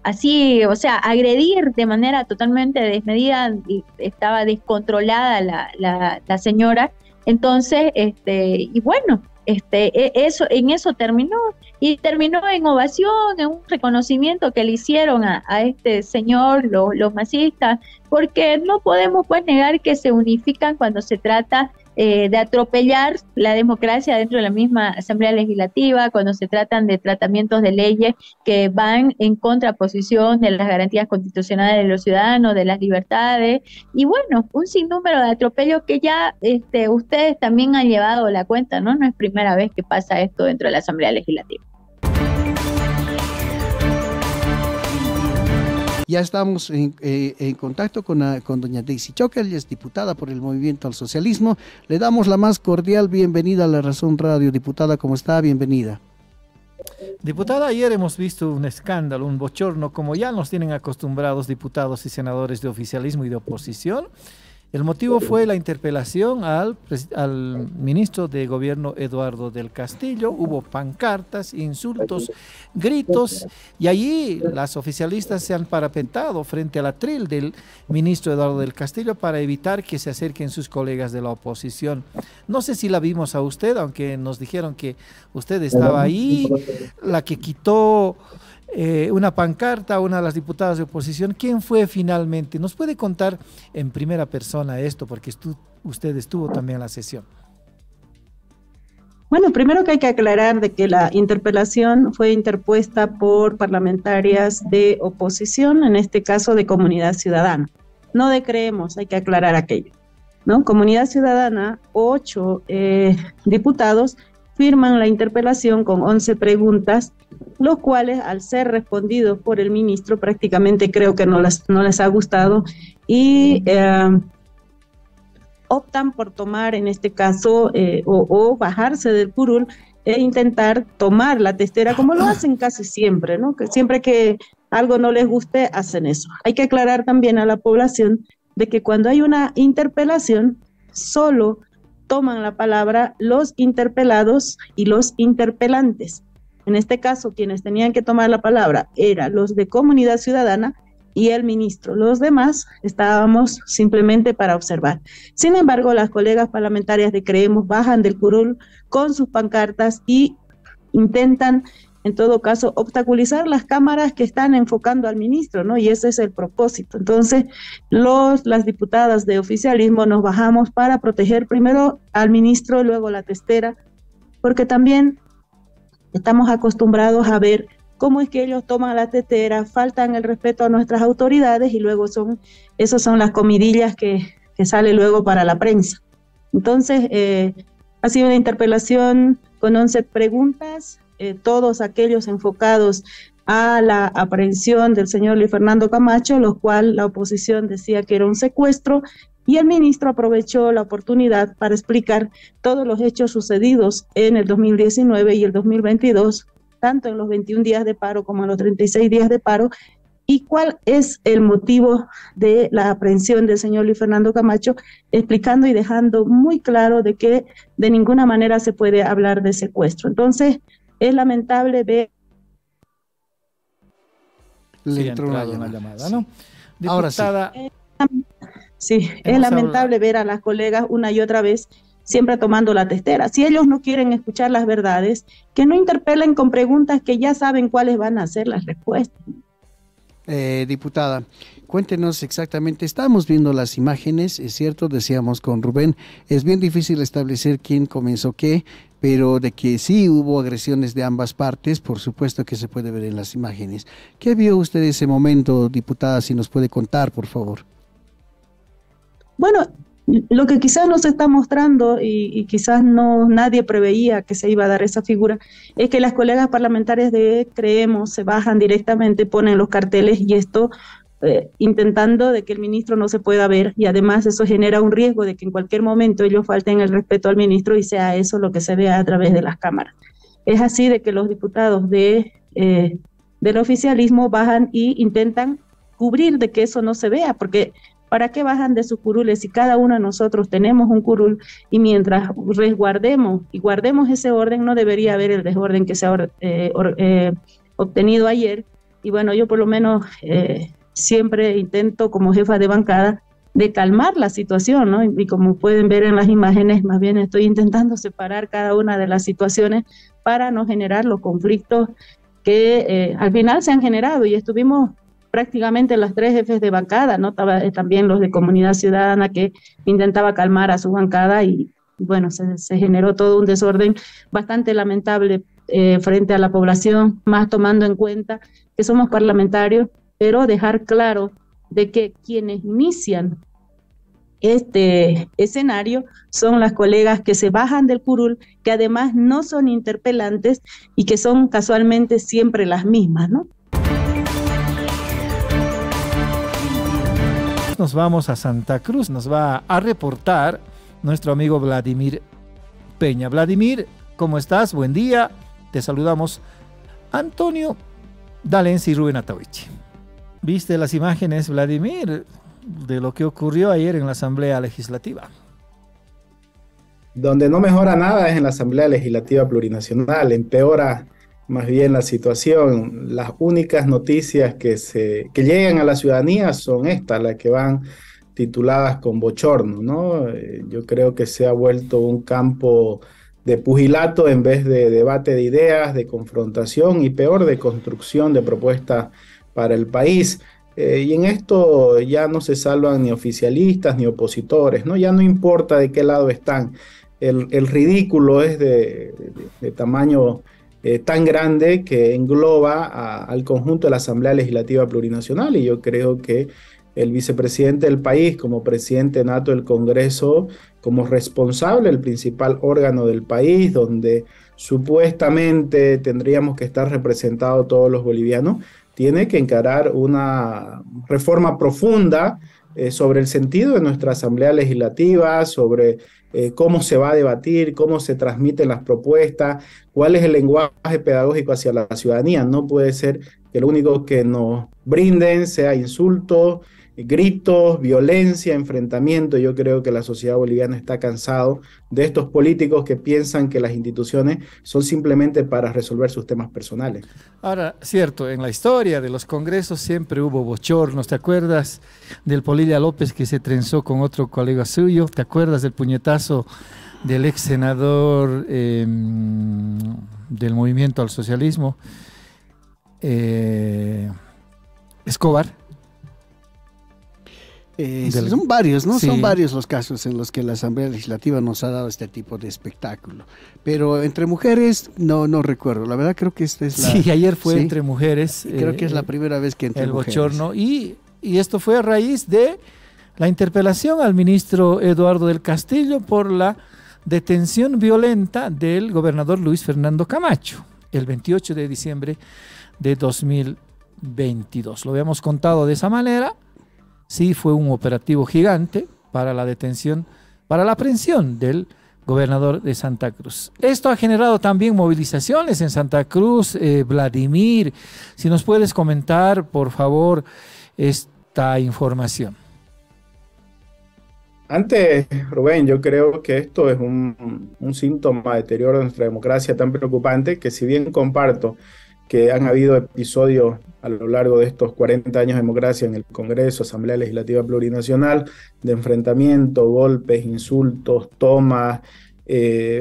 así, o sea, agredir de manera totalmente desmedida, y estaba descontrolada la señora. Entonces, y bueno, en eso terminó, y terminó en ovación, en un reconocimiento que le hicieron a este señor, los masistas, porque no podemos pues negar que se unifican cuando se trata de atropellar la democracia dentro de la misma Asamblea Legislativa, cuando se tratan de tratamientos de leyes que van en contraposición de las garantías constitucionales de los ciudadanos, de las libertades, y bueno, un sinnúmero de atropellos que ya ustedes también han llevado la cuenta, ¿no? No es primera vez que pasa esto dentro de la Asamblea Legislativa. Ya estamos en contacto con doña Daisy Choque, ella es diputada por el Movimiento al Socialismo. Le damos la más cordial bienvenida a La Razón Radio. Diputada, ¿cómo está? Bienvenida. Diputada, ayer hemos visto un escándalo, un bochorno, como ya nos tienen acostumbrados diputados y senadores de oficialismo y de oposición. El motivo fue la interpelación al ministro de Gobierno Eduardo del Castillo. Hubo pancartas, insultos, gritos, y allí las oficialistas se han parapetado frente al atril del ministro Eduardo del Castillo para evitar que se acerquen sus colegas de la oposición. No sé si la vimos a usted, aunque nos dijeron que usted estaba ahí, la que quitó una pancarta a una de las diputadas de oposición. ¿Quién fue finalmente? ¿Nos puede contar en primera persona esto? Porque usted estuvo también en la sesión. Bueno, primero que hay que aclarar de que la interpelación fue interpuesta por parlamentarias de oposición, en este caso de Comunidad Ciudadana. No de Creemos, hay que aclarar aquello, ¿no? Comunidad Ciudadana, 8 diputados firman la interpelación con 11 preguntas, los cuales al ser respondidos por el ministro prácticamente creo que no les ha gustado, y optan por tomar en este caso o bajarse del curul e intentar tomar la testera, como lo hacen casi siempre, ¿no? Que siempre que algo no les guste hacen eso. Hay que aclarar también a la población de que cuando hay una interpelación solo toman la palabra los interpelados y los interpelantes. En este caso, quienes tenían que tomar la palabra eran los de Comunidad Ciudadana y el ministro. Los demás estábamos simplemente para observar. Sin embargo, las colegas parlamentarias de Creemos bajan del curul con sus pancartas y intentan, en todo caso, obstaculizar las cámaras que están enfocando al ministro, ¿no? Y ese es el propósito. Entonces, las diputadas de oficialismo nos bajamos para proteger primero al ministro, luego la testera, porque también estamos acostumbrados a ver cómo es que ellos toman la testera, faltan el respeto a nuestras autoridades y luego esas son las comidillas que sale luego para la prensa. Entonces, ha sido una interpelación con 11 preguntas, todos aquellos enfocados a la aprehensión del señor Luis Fernando Camacho, lo cual la oposición decía que era un secuestro, y el ministro aprovechó la oportunidad para explicar todos los hechos sucedidos en el 2019 y el 2022, tanto en los 21 días de paro como en los 36 días de paro, y cuál es el motivo de la aprehensión del señor Luis Fernando Camacho, explicando y dejando muy claro de que de ninguna manera se puede hablar de secuestro. Entonces, es lamentable ver... Le entró una llamada, ¿no? Diputada, ahora sí, es lamentable ver a las colegas una y otra vez siempre tomando la testera. Si ellos no quieren escuchar las verdades, que no interpelen con preguntas que ya saben cuáles van a ser las respuestas. Diputada, cuéntenos exactamente, estamos viendo las imágenes, es cierto, decíamos con Rubén, es bien difícil establecer quién comenzó qué, pero de que sí hubo agresiones de ambas partes, por supuesto que se puede ver en las imágenes. ¿Qué vio usted ese momento, diputada, si nos puede contar, por favor? Bueno, lo que quizás nos está mostrando y quizás no nadie preveía que se iba a dar esa figura es que las colegas parlamentarias de Creemos se bajan directamente, ponen los carteles y esto intentando de que el ministro no se pueda ver, y además eso genera un riesgo de que en cualquier momento ellos falten el respeto al ministro y sea eso lo que se vea a través de las cámaras. Es así de que los diputados del oficialismo bajan y intentan cubrir de que eso no se vea, porque ¿para qué bajan de sus curules si cada uno de nosotros tenemos un curul? Y mientras resguardemos y guardemos ese orden, no debería haber el desorden que se ha obtenido ayer. Y bueno, yo por lo menos siempre intento como jefa de bancada de calmar la situación, ¿no? Y como pueden ver en las imágenes, más bien estoy intentando separar cada una de las situaciones para no generar los conflictos que al final se han generado, y estuvimos prácticamente las tres jefes de bancada, ¿no? También los de Comunidad Ciudadana, que intentaba calmar a su bancada, y bueno, se generó todo un desorden bastante lamentable frente a la población, más tomando en cuenta que somos parlamentarios, pero dejar claro de que quienes inician este escenario son las colegas que se bajan del curul, que además no son interpelantes y que son casualmente siempre las mismas, ¿no? Nos vamos a Santa Cruz, nos va a reportar nuestro amigo Vladimir Peña. Vladimir, ¿cómo estás? Buen día, te saludamos Antonio Dalense y Rubén Atahuichi. ¿Viste las imágenes, Vladimir, de lo que ocurrió ayer en la Asamblea Legislativa? Donde no mejora nada es en la Asamblea Legislativa Plurinacional, empeora más bien la situación. Las únicas noticias que llegan a la ciudadanía son estas, las que van tituladas con bochorno, ¿no? Yo creo que se ha vuelto un campo de pugilato en vez de debate de ideas, de confrontación y peor, de construcción de propuestas para el país. Y en esto ya no se salvan ni oficialistas ni opositores, ¿no? Ya no importa de qué lado están. El ridículo es de tamaño tan grande que engloba al conjunto de la Asamblea Legislativa Plurinacional, y yo creo que el vicepresidente del país, como presidente nato del Congreso, como responsable, el principal órgano del país, donde supuestamente tendríamos que estar representados todos los bolivianos, tiene que encarar una reforma profunda sobre el sentido de nuestra Asamblea Legislativa, sobre cómo se va a debatir, cómo se transmiten las propuestas, cuál es el lenguaje pedagógico hacia la ciudadanía. No puede ser que lo único que nos brinden sea insultos, gritos, violencia, enfrentamiento. Yo creo que la sociedad boliviana está cansado de estos políticos que piensan que las instituciones son simplemente para resolver sus temas personales. Ahora, cierto, en la historia de los congresos siempre hubo bochornos. ¿Te acuerdas del Polilla López que se trenzó con otro colega suyo? ¿Te acuerdas del puñetazo del ex senador del Movimiento al Socialismo, Escobar? Son varios, ¿no? Sí. Son varios los casos en los que la Asamblea Legislativa nos ha dado este tipo de espectáculo. Pero entre mujeres, no recuerdo. La verdad creo que esta es la... Sí, ayer fue entre mujeres. Creo que es la primera vez que entre el mujeres. Bochorno. Y esto fue a raíz de la interpelación al ministro Eduardo del Castillo por la detención violenta del gobernador Luis Fernando Camacho, el 28 de diciembre de 2022. Lo habíamos contado de esa manera. Sí, fue un operativo gigante para la detención, para la aprehensión del gobernador de Santa Cruz. Esto ha generado también movilizaciones en Santa Cruz. Vladimir, si nos puedes comentar, por favor, esta información. Antes, Rubén, yo creo que esto es un síntoma de deterioro de nuestra democracia tan preocupante que, si bien comparto que han habido episodios a lo largo de estos 40 años de democracia en el Congreso, Asamblea Legislativa Plurinacional, de enfrentamiento, golpes, insultos, tomas,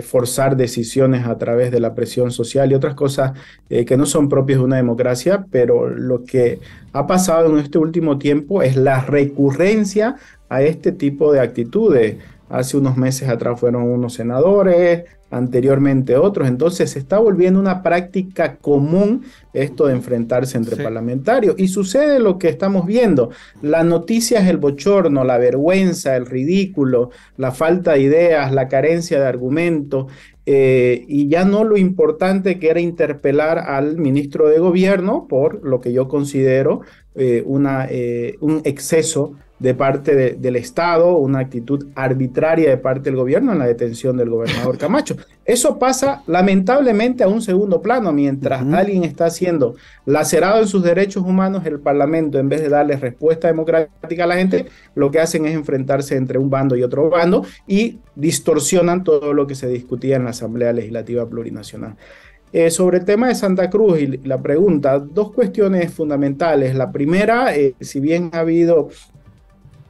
forzar decisiones a través de la presión social y otras cosas que no son propias de una democracia, pero lo que ha pasado en este último tiempo es la recurrencia a este tipo de actitudes. Hace unos meses atrás fueron unos senadores, anteriormente otros, entonces se está volviendo una práctica común esto de enfrentarse entre parlamentarios, y sucede lo que estamos viendo. La noticia es el bochorno, la vergüenza, el ridículo, la falta de ideas, la carencia de argumentos, y ya no lo importante que era interpelar al ministro de gobierno por lo que yo considero un exceso de parte del Estado, una actitud arbitraria de parte del gobierno en la detención del gobernador Camacho. Eso pasa lamentablemente a un segundo plano. Mientras alguien está siendo lacerado en sus derechos humanos, el Parlamento, en vez de darle respuesta democrática a la gente, lo que hacen es enfrentarse entre un bando y otro bando y distorsionan todo lo que se discutía en la Asamblea Legislativa Plurinacional. Sobre el tema de Santa Cruz y la pregunta, dos cuestiones fundamentales. La primera, si bien ha habido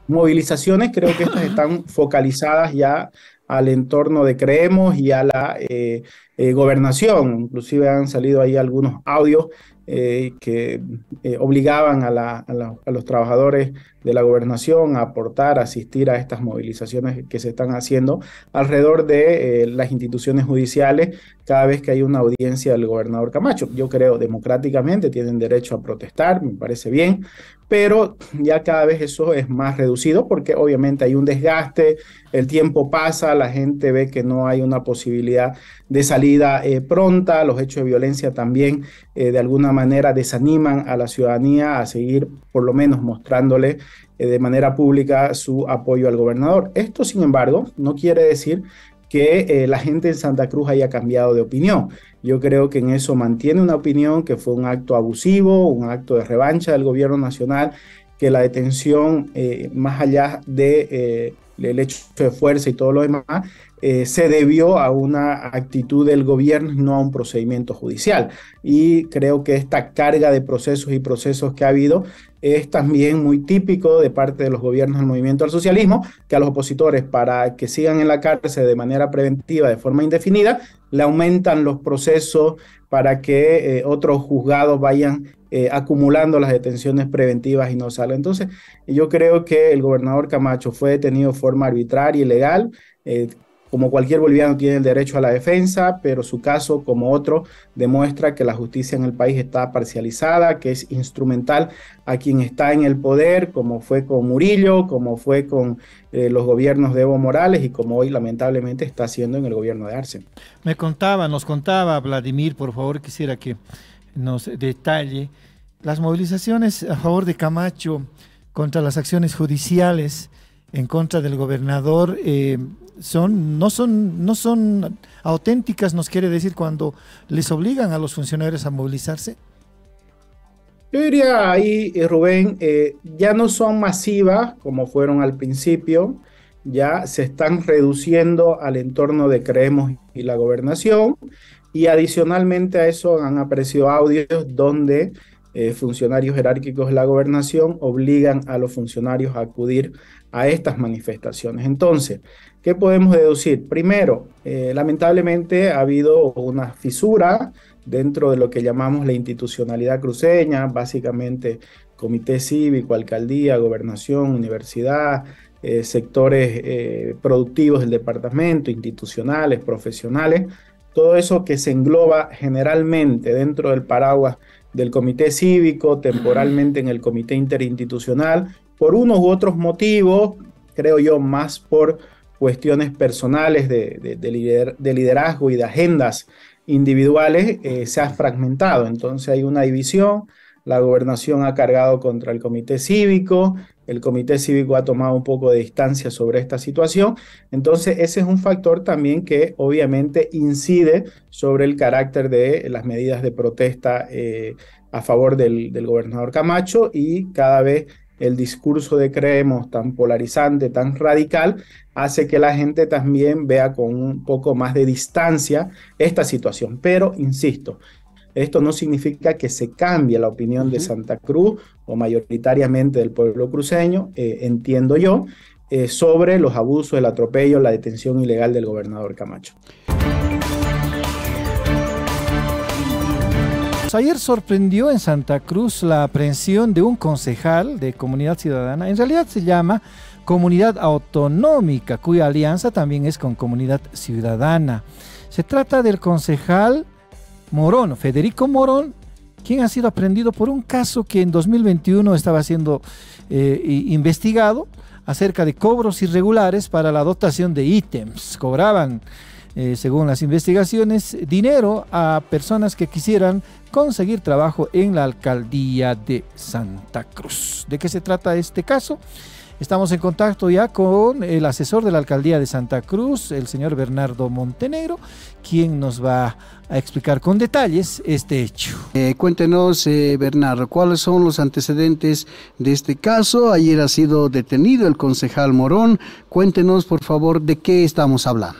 movilizaciones, creo que estas están focalizadas ya al entorno de Creemos y a la gobernación. Inclusive han salido ahí algunos audios que obligaban a los trabajadores de la gobernación a aportar, a asistir a estas movilizaciones que se están haciendo alrededor de las instituciones judiciales cada vez que hay una audiencia del gobernador Camacho. Yo creo democráticamente tienen derecho a protestar, me parece bien, pero ya cada vez eso es más reducido porque obviamente hay un desgaste, el tiempo pasa, la gente ve que no hay una posibilidad de salida pronta, los hechos de violencia también de alguna manera desaniman a la ciudadanía a seguir por lo menos mostrándole de manera pública su apoyo al gobernador. Esto, sin embargo, no quiere decir que la gente en Santa Cruz haya cambiado de opinión. Yo creo que en eso mantiene una opinión que fue un acto abusivo, un acto de revancha del gobierno nacional, que la detención, más allá del hecho de fuerza y todo lo demás, se debió a una actitud del gobierno y no a un procedimiento judicial. Y creo que esta carga de procesos y procesos que ha habido es también muy típico de parte de los gobiernos del movimiento al socialismo, que a los opositores, para que sigan en la cárcel de manera preventiva, de forma indefinida, le aumentan los procesos para que otros juzgados vayan acumulando las detenciones preventivas y no salgan. Entonces, yo creo que el gobernador Camacho fue detenido de forma arbitraria y ilegal. Como cualquier boliviano tiene el derecho a la defensa, pero su caso, como otro, demuestra que la justicia en el país está parcializada, que es instrumental a quien está en el poder, como fue con Murillo, como fue con los gobiernos de Evo Morales y como hoy lamentablemente está haciendo en el gobierno de Arce. Nos contaba Vladimir, por favor, quisiera que nos detalle las movilizaciones a favor de Camacho contra las acciones judiciales en contra del gobernador. No son auténticas, nos quiere decir, cuando les obligan a los funcionarios a movilizarse. Yo diría ahí, Rubén, ya no son masivas como fueron al principio, ya se están reduciendo al entorno de Creemos y la gobernación, y adicionalmente a eso han aparecido audios donde funcionarios jerárquicos de la gobernación obligan a los funcionarios a acudir a estas manifestaciones. Entonces, ¿qué podemos deducir? Primero, lamentablemente ha habido una fisura dentro de lo que llamamos la institucionalidad cruceña, básicamente comité cívico, alcaldía, gobernación, universidad, sectores productivos del departamento, institucionales, profesionales, todo eso que se engloba generalmente dentro del paraguas del comité cívico, temporalmente en el comité interinstitucional, por unos u otros motivos, creo yo, más por cuestiones personales de liderazgo y de agendas individuales, se ha fragmentado. Entonces hay una división, la gobernación ha cargado contra el comité cívico ha tomado un poco de distancia sobre esta situación. Entonces ese es un factor también que obviamente incide sobre el carácter de las medidas de protesta a favor del gobernador Camacho, y cada vez el discurso de Creemos tan polarizante, tan radical, hace que la gente también vea con un poco más de distancia esta situación. Pero, insisto, esto no significa que se cambie la opinión de Santa Cruz o mayoritariamente del pueblo cruceño, entiendo yo, sobre los abusos, el atropello, la detención ilegal del gobernador Camacho. Ayer sorprendió en Santa Cruz la aprehensión de un concejal de Comunidad Ciudadana. En realidad se llama Comunidad Autonómica, cuya alianza también es con Comunidad Ciudadana. Se trata del concejal Morón, Federico Morón, quien ha sido aprehendido por un caso que en 2021 estaba siendo investigado acerca de cobros irregulares para la dotación de ítems. Cobraban, según las investigaciones, dinero a personas que quisieran conseguir trabajo en la alcaldía de Santa Cruz. ¿De qué se trata este caso? Estamos en contacto ya con el asesor de la alcaldía de Santa Cruz, el señor Bernardo Montenegro, quien nos va a explicar con detalles este hecho. Cuéntenos, Bernardo, ¿cuáles son los antecedentes de este caso? Ayer ha sido detenido el concejal Morón. Cuéntenos, por favor, de qué estamos hablando.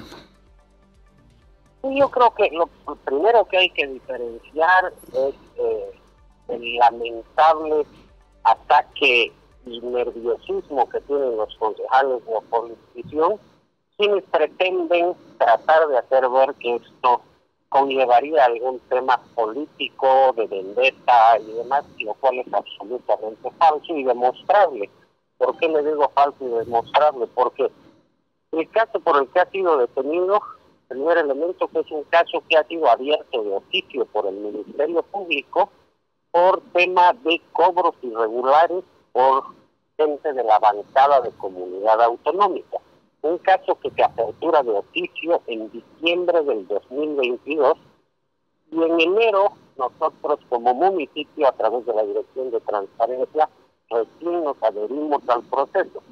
Yo creo que lo primero que hay que diferenciar es el lamentable ataque y nerviosismo que tienen los concejales de oposición, quienes pretenden tratar de hacer ver que esto conllevaría algún tema político, de vendetta y demás, lo cual es absolutamente falso y demostrable. ¿Por qué le digo falso y demostrable? Porque el caso por el que ha sido detenido, primer elemento, que es un caso que ha sido abierto de oficio por el Ministerio Público por tema de cobros irregulares por gente de la bancada de Comunidad Autonómica. Un caso que se apertura de oficio en diciembre del 2022 y en enero nosotros como municipio, a través de la Dirección de Transparencia, recién nos adherimos al proceso.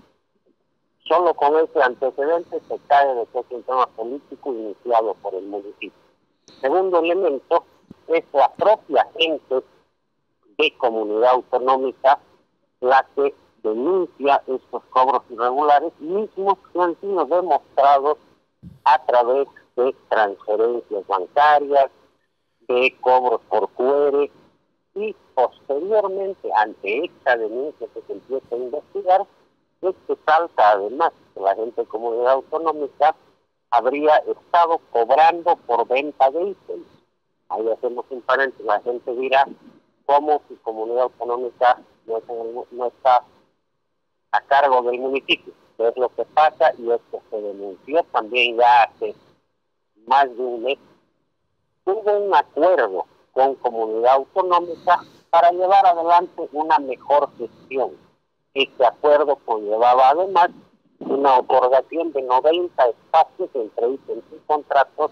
Solo con ese antecedente se cae de que es un tema político iniciado por el municipio. Segundo elemento es la propia gente de Comunidad Autonómica la que denuncia estos cobros irregulares, mismos que han sido demostrados a través de transferencias bancarias, de cobros por QR, y posteriormente, ante esta denuncia que se empieza a investigar, es que salta además que la gente de Comunidad Autonómica habría estado cobrando por venta de ítems. Ahí hacemos un paréntesis, la gente dirá, ¿cómo si Comunidad Autonómica no está a cargo del municipio? ¿Qué es lo que pasa? Y es que se denunció también ya hace más de un mes. Hubo un acuerdo con Comunidad Autonómica para llevar adelante una mejor gestión. Este acuerdo conllevaba además una otorgación de 90 espacios entre ítems y contratos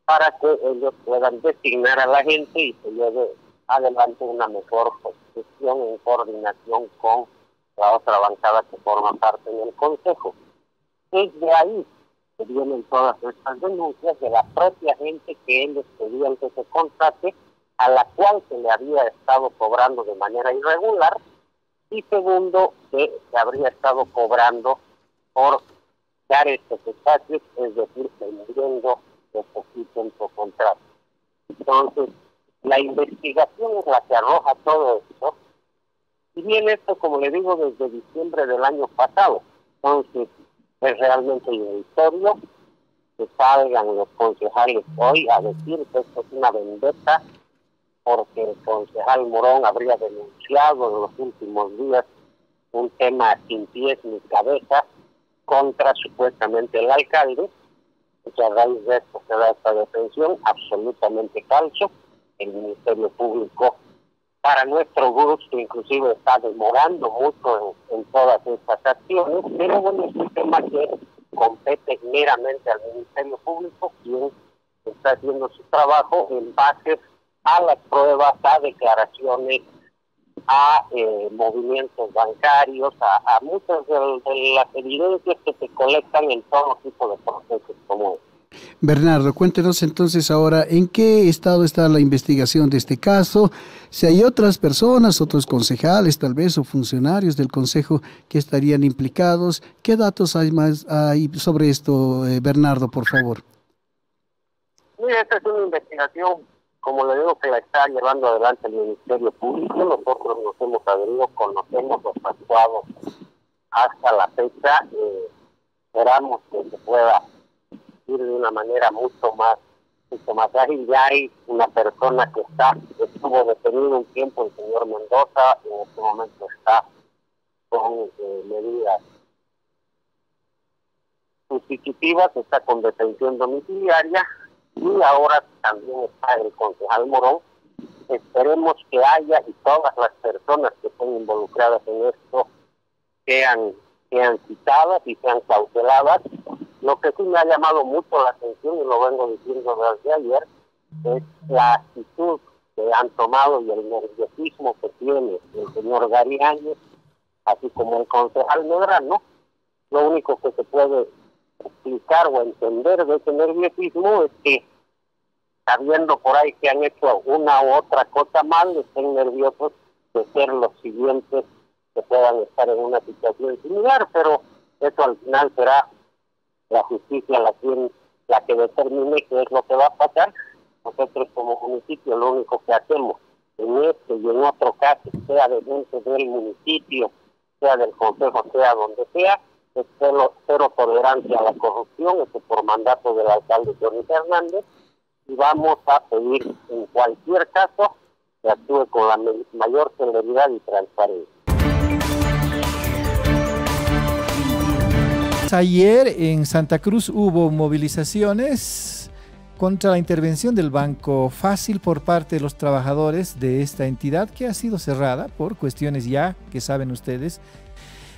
para que ellos puedan designar a la gente y se lleve adelante una mejor gestión en coordinación con la otra bancada que forma parte del Consejo. Desde ahí que vienen todas estas denuncias de la propia gente que ellos pedían que se contrate, a la cual se le había estado cobrando de manera irregular, y segundo, que se habría estado cobrando por dar estos espacios, es decir, vendiendo estos ítems o contratos. Entonces, la investigación es la que arroja todo esto, y bien esto, como le digo, desde diciembre del año pasado. Entonces, es realmente irrisorio que salgan los concejales hoy a decir que esto es una vendetta, porque el concejal Morón habría denunciado en los últimos días un tema sin pies ni cabeza contra supuestamente el alcalde, y que a raíz de esto se da esta detención. Absolutamente falso. El Ministerio Público, para nuestro gusto, inclusive está demorando mucho en todas estas acciones, pero bueno, es un tema que compete meramente al Ministerio Público, quien está haciendo su trabajo en base a las pruebas, a declaraciones, a movimientos bancarios, a muchas de las evidencias que se colectan en todo tipo de procesos como este. Bernardo, cuéntenos entonces ahora en qué estado está la investigación de este caso, si hay otras personas, otros concejales tal vez o funcionarios del consejo que estarían implicados. ¿Qué datos hay más sobre esto, Bernardo, por favor? Mira, esta es una investigación, como le digo, que la está llevando adelante el Ministerio Público. Nosotros nos hemos adherido, conocemos los actuados hasta la fecha esperamos que se pueda ir de una manera mucho más ágil. Ya hay una persona que estuvo detenido un tiempo, el señor Mendoza, en este momento está con medidas sustitutivas, está con detención domiciliaria, y ahora también está el concejal Morón. Esperemos que haya, y todas las personas que estén involucradas en esto sean citadas y sean cauteladas. Lo que sí me ha llamado mucho la atención, y lo vengo diciendo desde ayer, es la actitud que han tomado y el nerviosismo que tiene el señor Gary Áñez, así como el concejal Medrano. Lo único que se puede explicar o entender de ese nerviosismo es que, sabiendo por ahí que han hecho una u otra cosa mal, estén nerviosos de ser los siguientes que puedan estar en una situación similar, pero eso al final será la justicia la que determine qué es lo que va a pasar. Nosotros como municipio lo único que hacemos en este y en otro caso, sea de gente del municipio, sea del consejo, sea donde sea, es cero tolerancia a la corrupción, eso por mandato del alcalde Johnny Fernández, y vamos a pedir en cualquier caso que actúe con la mayor celeridad y transparencia. Ayer en Santa Cruz hubo movilizaciones contra la intervención del Banco Fácil por parte de los trabajadores de esta entidad, que ha sido cerrada por cuestiones, ya que saben ustedes,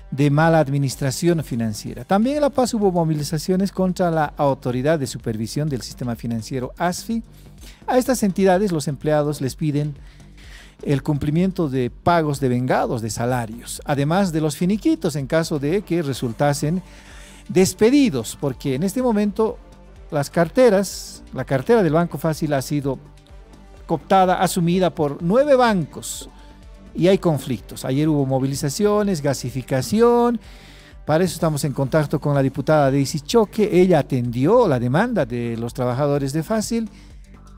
de mala administración financiera. También en La Paz hubo movilizaciones contra la Autoridad de Supervisión del Sistema Financiero, ASFI. A estas entidades los empleados les piden el cumplimiento de pagos devengados de salarios, además de los finiquitos en caso de que resultasen despedidos, porque en este momento la cartera del Banco Fácil ha sido cooptada, asumida por 9 bancos, y hay conflictos. Ayer hubo movilizaciones, gasificación. Para eso estamos en contacto con la diputada Daisy Choque. Ella atendió la demanda de los trabajadores de Fácil.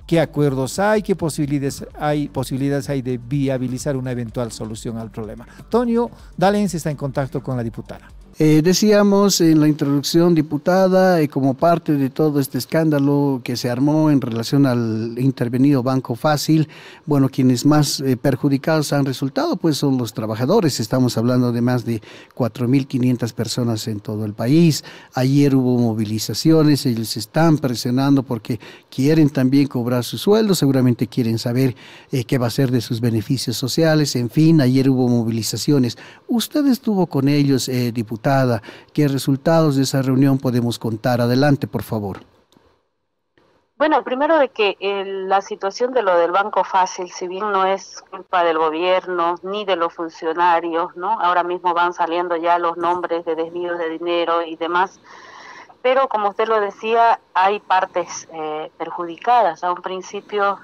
¿Qué acuerdos hay? ¿Qué posibilidades hay de viabilizar una eventual solución al problema? Antonio Dalense está en contacto con la diputada. Decíamos en la introducción, diputada, como parte de todo este escándalo que se armó en relación al intervenido Banco Fácil, bueno, quienes más perjudicados han resultado, pues son los trabajadores. Estamos hablando de más de 4.500 personas en todo el país. Ayer hubo movilizaciones, ellos están presionando porque quieren también cobrar su sueldo, seguramente quieren saber qué va a ser de sus beneficios sociales. En fin, ayer hubo movilizaciones. Usted estuvo con ellos, diputada. ¿Qué resultados de esa reunión podemos contar? Adelante, por favor. Bueno, primero de que la situación de lo del Banco Fácil, si bien no es culpa del gobierno ni de los funcionarios, ¿no? Ahora mismo van saliendo ya los nombres de desvíos de dinero y demás, pero como usted lo decía, hay partes perjudicadas. A un principio,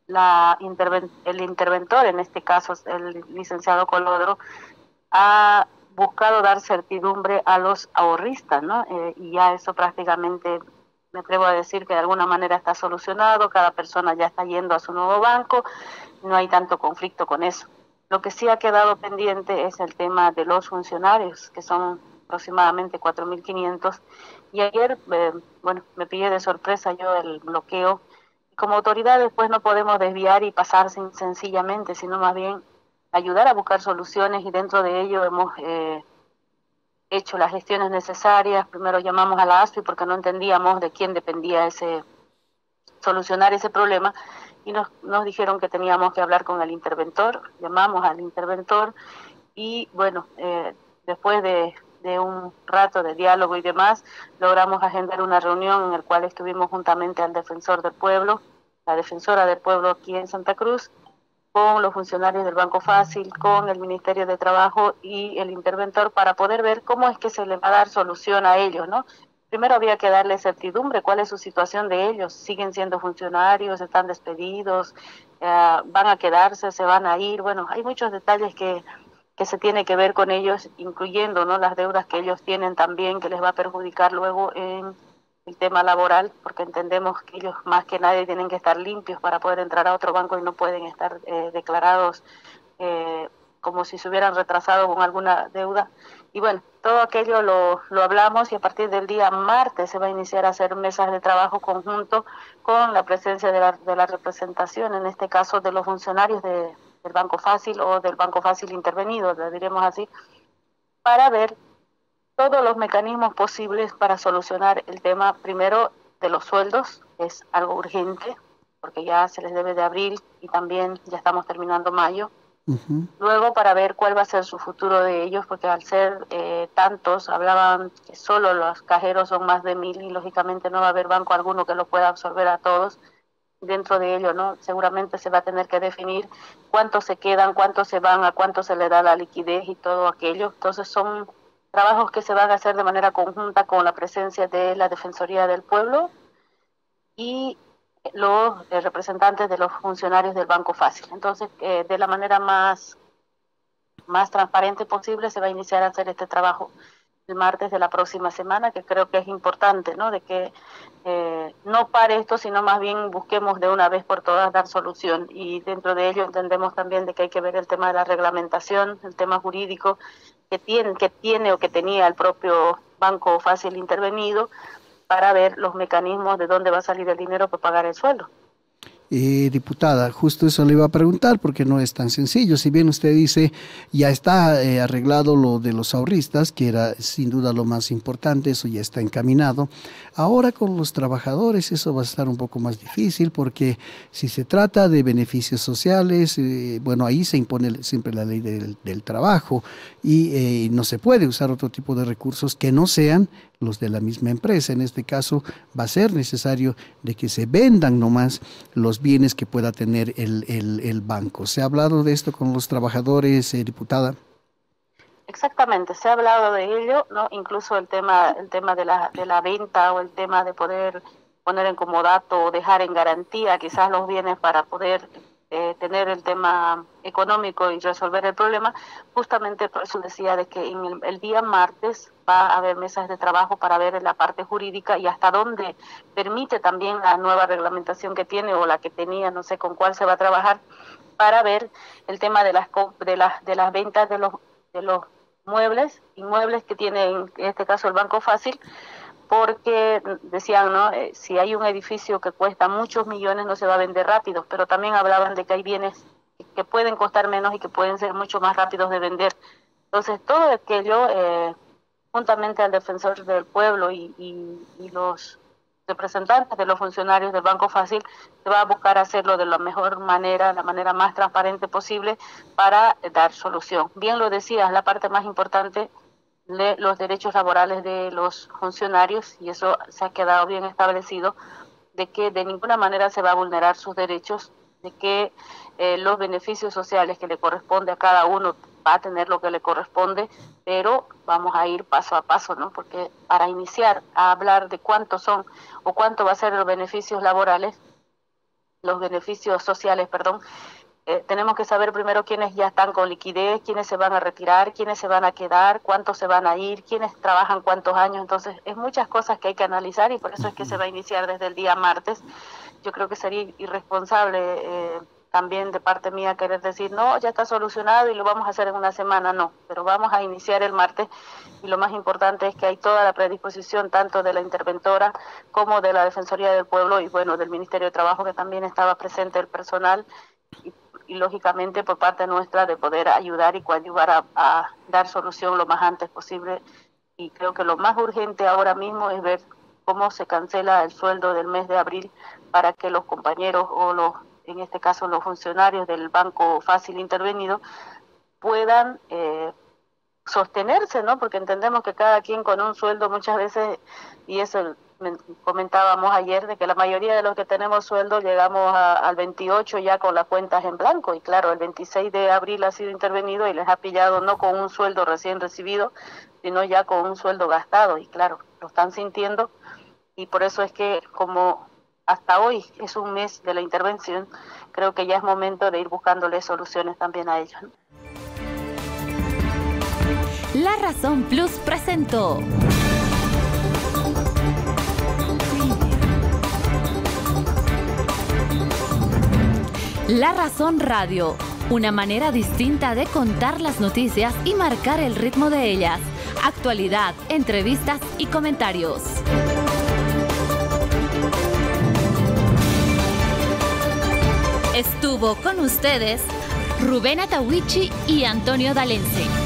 el interventor, en este caso el licenciado Colodro, ha buscado dar certidumbre a los ahorristas, ¿no? Y ya eso prácticamente, me atrevo a decir que de alguna manera está solucionado, cada persona ya está yendo a su nuevo banco, no hay tanto conflicto con eso. Lo que sí ha quedado pendiente es el tema de los funcionarios, que son aproximadamente 4.500, y ayer, me pillé de sorpresa yo el bloqueo. Como autoridades, pues no podemos desviar y pasar sencillamente, sino más bien ayudar a buscar soluciones, y dentro de ello hemos hecho las gestiones necesarias. Primero llamamos a la ASFI porque no entendíamos de quién dependía solucionar ese problema, y nos dijeron que teníamos que hablar con el interventor. Llamamos al interventor y bueno, después de un rato de diálogo y demás, logramos agendar una reunión en la cual estuvimos juntamente al defensor del pueblo, la defensora del pueblo aquí en Santa Cruz, con los funcionarios del Banco Fácil, con el Ministerio de Trabajo y el interventor, para poder ver cómo es que se le va a dar solución a ellos, ¿no? Primero había que darle certidumbre, cuál es su situación de ellos. ¿Siguen siendo funcionarios? ¿Están despedidos? ¿Van a quedarse? ¿Se van a ir? Bueno, hay muchos detalles que se tiene que ver con ellos, incluyendo, ¿no?, las deudas que ellos tienen también, que les va a perjudicar luego en el tema laboral, porque entendemos que ellos más que nadie tienen que estar limpios para poder entrar a otro banco y no pueden estar declarados como si se hubieran retrasado con alguna deuda. Y bueno, todo aquello lo hablamos, y a partir del día martes se va a iniciar a hacer mesas de trabajo conjunto con la presencia de la representación, en este caso de los funcionarios del Banco Fácil o del Banco Fácil intervenido, le diremos así, para ver todos los mecanismos posibles para solucionar el tema, primero, de los sueldos, que es algo urgente, porque ya se les debe de abril y también ya estamos terminando mayo. Luego, para ver cuál va a ser su futuro de ellos, porque al ser tantos, hablaban que solo los cajeros son más de 1000 y lógicamente no va a haber banco alguno que lo pueda absorber a todos. Dentro de ello, ¿no? Seguramente se va a tener que definir cuántos se quedan, cuántos se van, a cuánto se le da la liquidez y todo aquello. Entonces son trabajos que se van a hacer de manera conjunta con la presencia de la Defensoría del Pueblo y los representantes de los funcionarios del Banco Fácil. Entonces, de la manera más transparente posible se va a iniciar a hacer este trabajo el martes de la próxima semana, que creo que es importante, ¿no? De que no pare esto, sino más bien busquemos de una vez por todas dar solución. Y dentro de ello entendemos también de que hay que ver el tema de la reglamentación, el tema jurídico que tiene o que tenía el propio Banco Fácil intervenido, para ver los mecanismos de dónde va a salir el dinero para pagar el sueldo. Diputada, justo eso le iba a preguntar, porque no es tan sencillo. Si bien usted dice ya está arreglado lo de los ahorristas, que era sin duda lo más importante, eso ya está encaminado. Ahora con los trabajadores eso va a estar un poco más difícil, porque si se trata de beneficios sociales, bueno, ahí se impone siempre la ley del trabajo y no se puede usar otro tipo de recursos que no sean los de la misma empresa. En este caso va a ser necesario de que se vendan nomás los bienes que pueda tener el banco. ¿Se ha hablado de esto con los trabajadores, diputada? Exactamente, se ha hablado de ello, ¿no? Incluso el tema de la venta, o el tema de poder poner en comodato o dejar en garantía quizás los bienes para poder tener el tema económico y resolver el problema. Justamente por eso decía de que en el día martes va a haber mesas de trabajo para ver la parte jurídica y hasta dónde permite también la nueva reglamentación que tiene o la que tenía, no sé con cuál se va a trabajar, para ver el tema de las ventas de los inmuebles que tiene en este caso el Banco Fácil, porque decían, ¿no? Si hay un edificio que cuesta muchos millones no se va a vender rápido, pero también hablaban de que hay bienes que pueden costar menos y que pueden ser mucho más rápidos de vender. Entonces todo aquello, juntamente al defensor del pueblo y los representantes de los funcionarios del Banco Fácil, se va a buscar hacerlo de la mejor manera, la manera más transparente posible para dar solución. Bien lo decías, la parte más importante de los derechos laborales de los funcionarios, y eso se ha quedado bien establecido, de que de ninguna manera se va a vulnerar sus derechos, de que los beneficios sociales que le corresponde a cada uno va a tener lo que le corresponde, pero vamos a ir paso a paso, ¿no? Porque para iniciar a hablar de cuántos son o cuánto va a ser los beneficios laborales, los beneficios sociales, perdón, tenemos que saber primero quiénes ya están con liquidez, quiénes se van a retirar, quiénes se van a quedar, cuántos se van a ir, quiénes trabajan cuántos años. Entonces, es muchas cosas que hay que analizar y por eso es que se va a iniciar desde el día martes. Yo creo que sería irresponsable también de parte mía querer decir, no, ya está solucionado y lo vamos a hacer en una semana. No, pero vamos a iniciar el martes y lo más importante es que hay toda la predisposición tanto de la interventora como de la Defensoría del Pueblo y bueno, del Ministerio de Trabajo, que también estaba presente el personal, y lógicamente por parte nuestra de poder ayudar y coadyuvar a dar solución lo más antes posible. Y creo que lo más urgente ahora mismo es ver cómo se cancela el sueldo del mes de abril para que los compañeros o en este caso los funcionarios del Banco Fácil intervenido puedan sostenerse, ¿no? Porque entendemos que cada quien con un sueldo muchas veces, y eso comentábamos ayer, de que la mayoría de los que tenemos sueldo llegamos al 28 ya con las cuentas en blanco, y claro, el 26 de abril ha sido intervenido y les ha pillado no con un sueldo recién recibido, sino ya con un sueldo gastado, y claro, lo están sintiendo, y por eso es que como hasta hoy es un mes de la intervención, creo que ya es momento de ir buscándole soluciones también a ellos, ¿no? La Razón Plus presentó La Razón Radio, una manera distinta de contar las noticias y marcar el ritmo de ellas. Actualidad, entrevistas y comentarios. Estuvo con ustedes Rubén Atahuichi y Antonio Dalense.